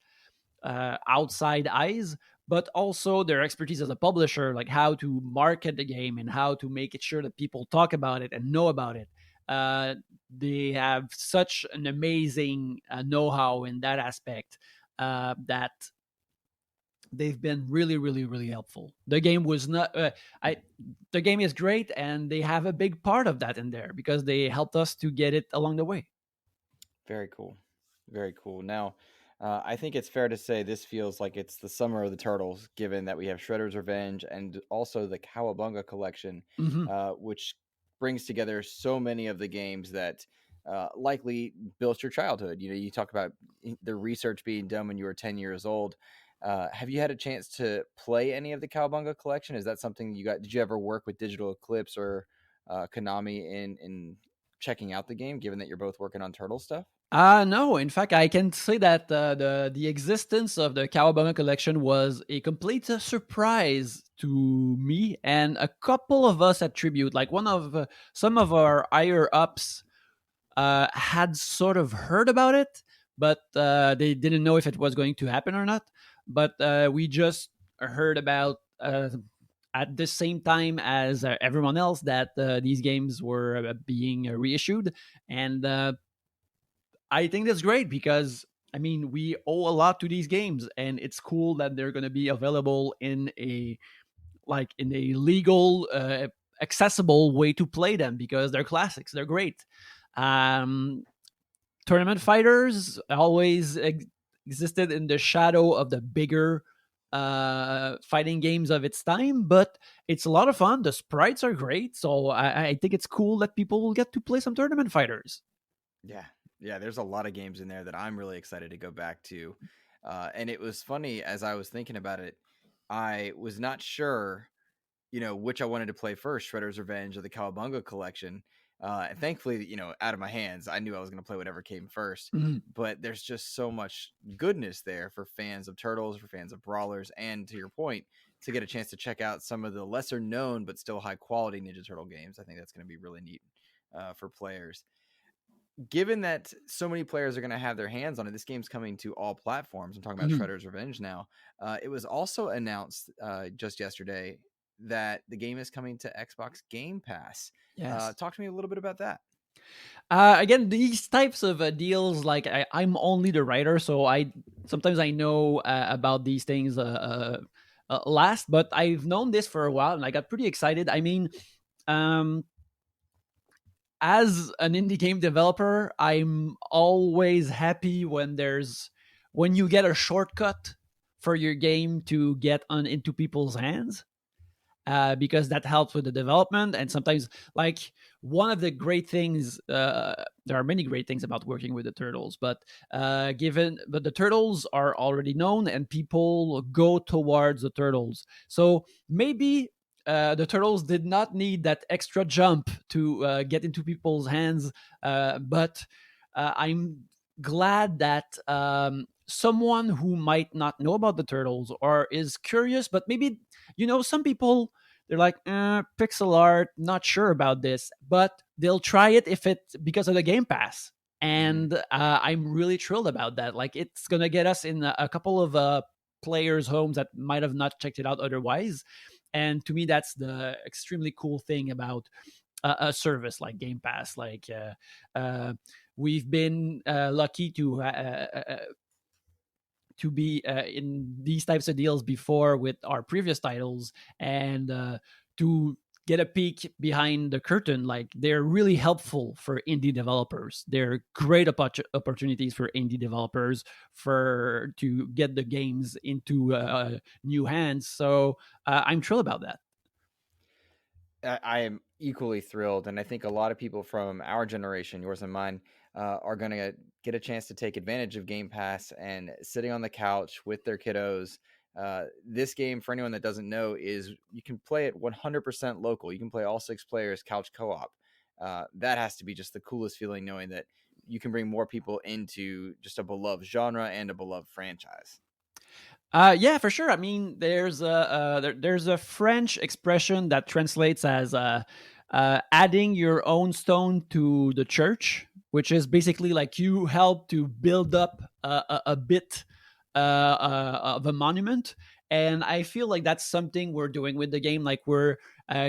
outside eyes, but also their expertise as a publisher, like how to market the game and how to make it sure that people talk about it and know about it. They have such an amazing know-how in that aspect that they've been really, really, really helpful. The game was not. The game is great, and they have a big part of that in there because they helped us to get it along the way. Very cool. Very cool. Now, I think it's fair to say this feels like it's the summer of the Turtles, given that we have Shredder's Revenge and also the Cowabunga Collection, which brings together so many of the games that likely built your childhood. You know, you talk about the research being done when you were 10 years old. Have you had a chance to play any of the Cowabunga Collection? Is that something you got? Did you ever work with Digital Eclipse or Konami in checking out the game, given that you're both working on Turtle stuff? No, in fact, I can say that the existence of the Cowabunga Collection was a complete surprise to me and a couple of us at Tribute. Like some of our higher ups had sort of heard about it, but they didn't know if it was going to happen or not. But we just heard about at the same time as everyone else that these games were being reissued, and I think that's great because I mean we owe a lot to these games, and it's cool that they're going to be available in a legal, accessible way to play them because they're classics. They're great. Tournament fighters always existed in the shadow of the bigger fighting games of its time, but it's a lot of fun. The sprites are great, so I think it's cool that people will get to play some tournament fighters. Yeah, there's a lot of games in there that I'm really excited to go back to. And it was funny as I was thinking about it, I was not sure, which I wanted to play first, Shredder's Revenge or the Cowabunga Collection. And thankfully, out of my hands, I knew I was going to play whatever came first. But there's just so much goodness there for fans of Turtles, for fans of Brawlers, and to your point, to get a chance to check out some of the lesser known but still high quality Ninja Turtle games. I think that's going to be really neat for players. Given that so many players are going to have their hands on it, this game's coming to all platforms. I'm talking about Shredder's Revenge now. It was also announced just yesterday that the game is coming to Xbox Game Pass. Yes. Talk to me a little bit about that. Again, these types of deals, like I'm only the writer, so sometimes I know about these things last, but I've known this for a while, and I got pretty excited. I mean, as an indie game developer, I'm always happy when you get a shortcut for your game to get into people's hands. because that helps with the development. And sometimes, like, one of the great things, there are many great things about working with the turtles, but the turtles are already known and people go towards the turtles. So maybe the turtles did not need that extra jump to get into people's hands, but I'm glad that someone who might not know about the turtles or is curious, but maybe, some people, they're like, pixel art, not sure about this, but they'll try it if it's because of the Game Pass. And I'm really thrilled about that. Like, it's gonna get us in a couple of players' homes that might have not checked it out otherwise. And to me, that's the extremely cool thing about a service like Game Pass. Like, we've been lucky to be in these types of deals before with our previous titles, and to get a peek behind the curtain. Like, they're really helpful for indie developers. They're great opportunities for indie developers to get the games into new hands. So I'm thrilled about that. I am equally thrilled, and I think a lot of people from our generation, yours and mine, are going to get a chance to take advantage of Game Pass and sitting on the couch with their kiddos. This game, for anyone that doesn't know, is you can play it 100% local. You can play all 6 players couch co-op. That has to be just the coolest feeling, knowing that you can bring more people into just a beloved genre and a beloved franchise. Yeah, for sure. I mean, there's a French expression that translates as adding your own stone to the church, which is basically like you help to build up a bit of a monument. And I feel like that's something we're doing with the game. Like, we're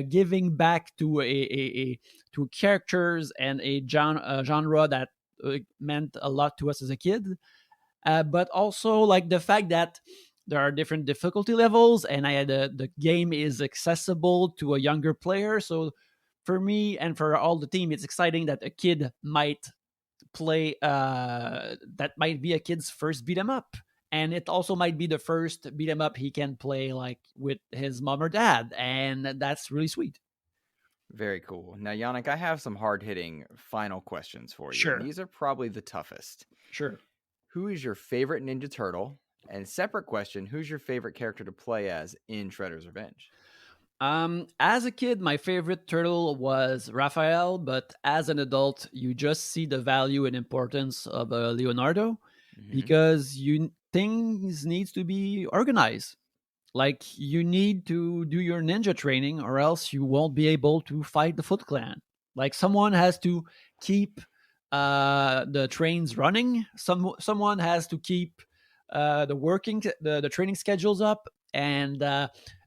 giving back to to characters and a genre that meant a lot to us as a kid. But also, like, the fact that there are different difficulty levels, and the game is accessible to a younger player. So for me and for all the team, it's exciting that a kid might play. That might be a kid's first beat 'em up, and it also might be the first beat 'em up he can play, like, with his mom or dad, and that's really sweet. Very cool. Now, Yannick, I have some hard-hitting final questions for you. Sure. And these are probably the toughest. Sure. Who is your favorite Ninja Turtle? And separate question, who's your favorite character to play as in Shredder's Revenge? As a kid, my favorite turtle was Raphael, but as an adult, you just see the value and importance of Leonardo, because things needs to be organized. Like, you need to do your ninja training, or else you won't be able to fight the Foot Clan. Like, someone has to keep the trains running. Someone has to keep the training schedules up, and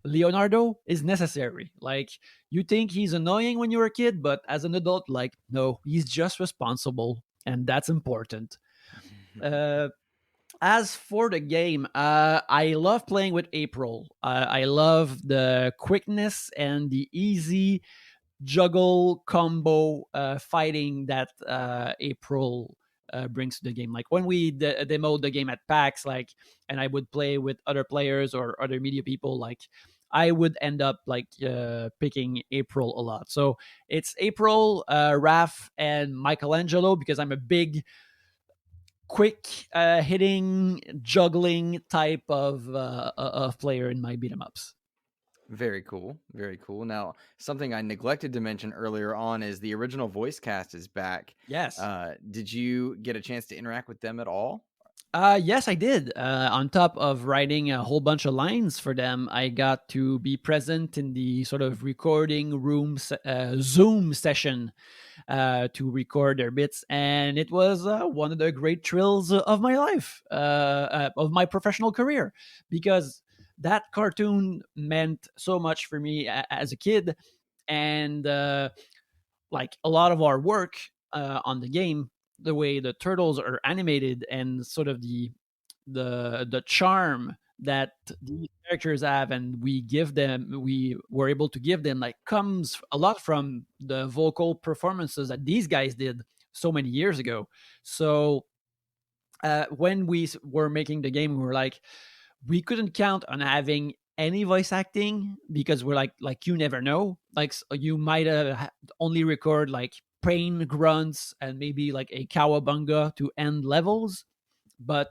Leonardo is necessary. Like, you think he's annoying when you're a kid, but as an adult, like, no, he's just responsible, and that's important. As for the game, I love playing with April. I love the quickness and the easy juggle combo fighting that April brings to the game. Like, when we demoed the game at PAX, like, and I would play with other players or other media people, like, I would end up like picking April a lot. So it's April, Raph, and Michelangelo, because I'm a big quick hitting juggling type of player in my beat 'em ups. Very cool. Very cool. Now, something I neglected to mention earlier on is the original voice cast is back. Yes. Did you get a chance to interact with them at all? Yes, I did. On top of writing a whole bunch of lines for them, I got to be present in the sort of recording room Zoom session to record their bits, and it was one of the great thrills of my life, of my professional career, because that cartoon meant so much for me as a kid, and like, a lot of our work on the game, the way the turtles are animated, and sort of the charm that these characters have, and we were able to give them, like, comes a lot from the vocal performances that these guys did so many years ago. So when we were making the game, we were like, we couldn't count on having any voice acting because we're like you never know. Like you might only record like pain grunts and maybe like a cowabunga to end levels, but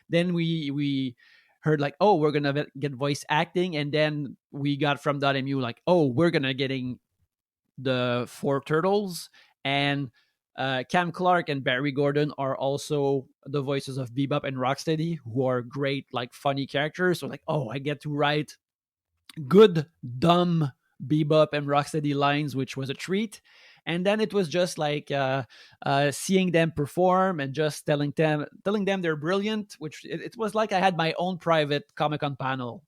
then we heard like, oh, we're gonna get voice acting, and then we got from Dotemu like, oh, we're gonna getting the 4 turtles, and Cam Clark and Barry Gordon are also the voices of Bebop and Rocksteady, who are great, like funny characters. So like, oh, I get to write good, dumb Bebop and Rocksteady lines, which was a treat. And then it was just like seeing them perform and just telling them they're brilliant. Which it was like I had my own private Comic-Con panel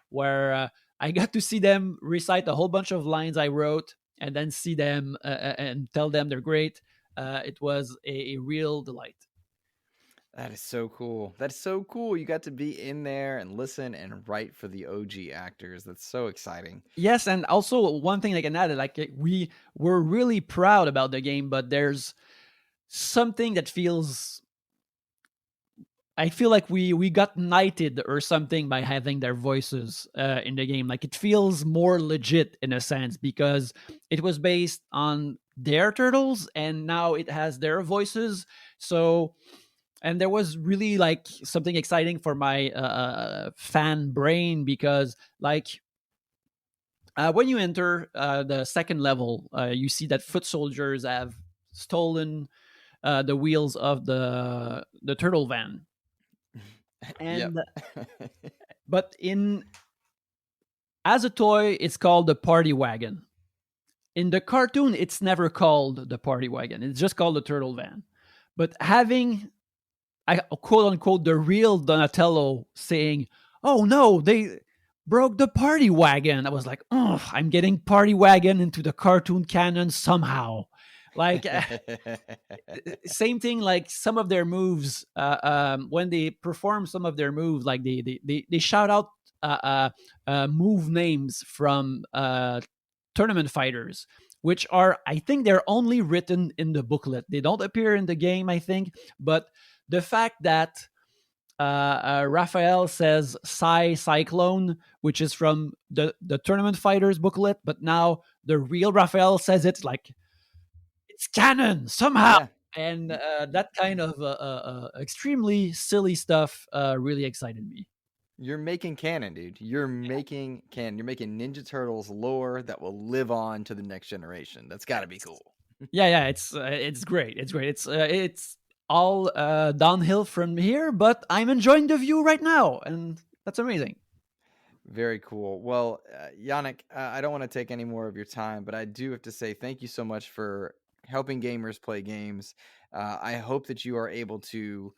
where I got to see them recite a whole bunch of lines I wrote and then see them and tell them they're great. It was a real delight. That is so cool. That's so cool. You got to be in there and listen and write for the OG actors. That's so exciting. Yes, and also one thing I can add, like we were really proud about the game, but there's something that feels. I feel like we got knighted or something by having their voices in the game. Like it feels more legit in a sense because it was based on their turtles and now it has their voices. So, and there was really like something exciting for my fan brain because like when you enter the second level, you see that foot soldiers have stolen the wheels of the turtle van. Yep. And but in as a toy, it's called the party wagon. In the cartoon, it's never called the party wagon. It's just called the turtle van. But having I quote unquote the real Donatello saying, "Oh no, they broke the party wagon." I was like, "Oh, I'm getting party wagon into the cartoon canon somehow." Like same thing. Like some of their moves, when they perform some of their moves, like they shout out move names from tournament fighters, which are I think they're only written in the booklet. They don't appear in the game, I think, but the fact that Raphael says Cyclone, which is from the Tournament Fighters booklet, but now the real Raphael says it like it's canon somehow. Yeah. And that kind of extremely silly stuff really excited me. You're making canon, dude. You're making canon. You're making Ninja Turtles lore that will live on to the next generation. That's got to be cool. Yeah, it's great. It's great. It's all downhill from here, but I'm enjoying the view right now, and that's amazing. Very cool. Well, Yannick, I don't want to take any more of your time, but I do have to say thank you so much for helping gamers play games. I hope that you are able to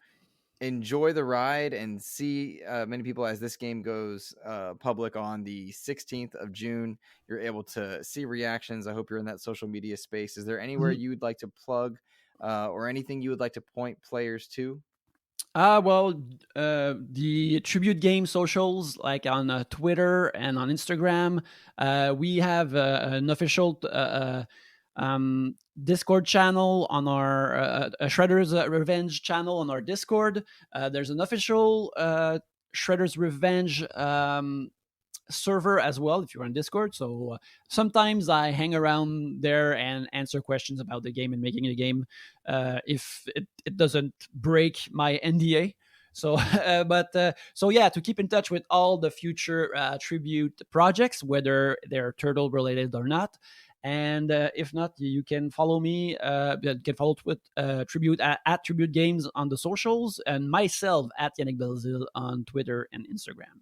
enjoy the ride and see many people as this game goes public on the 16th of June. You're able to see reactions. I hope you're in that social media space. Is there anywhere you would like to plug or anything you would like to point players to? Well, the Tribute Game socials, like on Twitter and on Instagram, we have an official Discord channel on our Shredder's Revenge channel on our Discord. There's an official Shredder's Revenge server as well if you're on Discord. So sometimes I hang around there and answer questions about the game and making the game if it doesn't break my NDA. So, so yeah, to keep in touch with all the future tribute projects, whether they're turtle related or not. And if not, you can follow me. You can follow with Tribute at Tribute Games on the socials, and myself at Yannick Belzeau on Twitter and Instagram.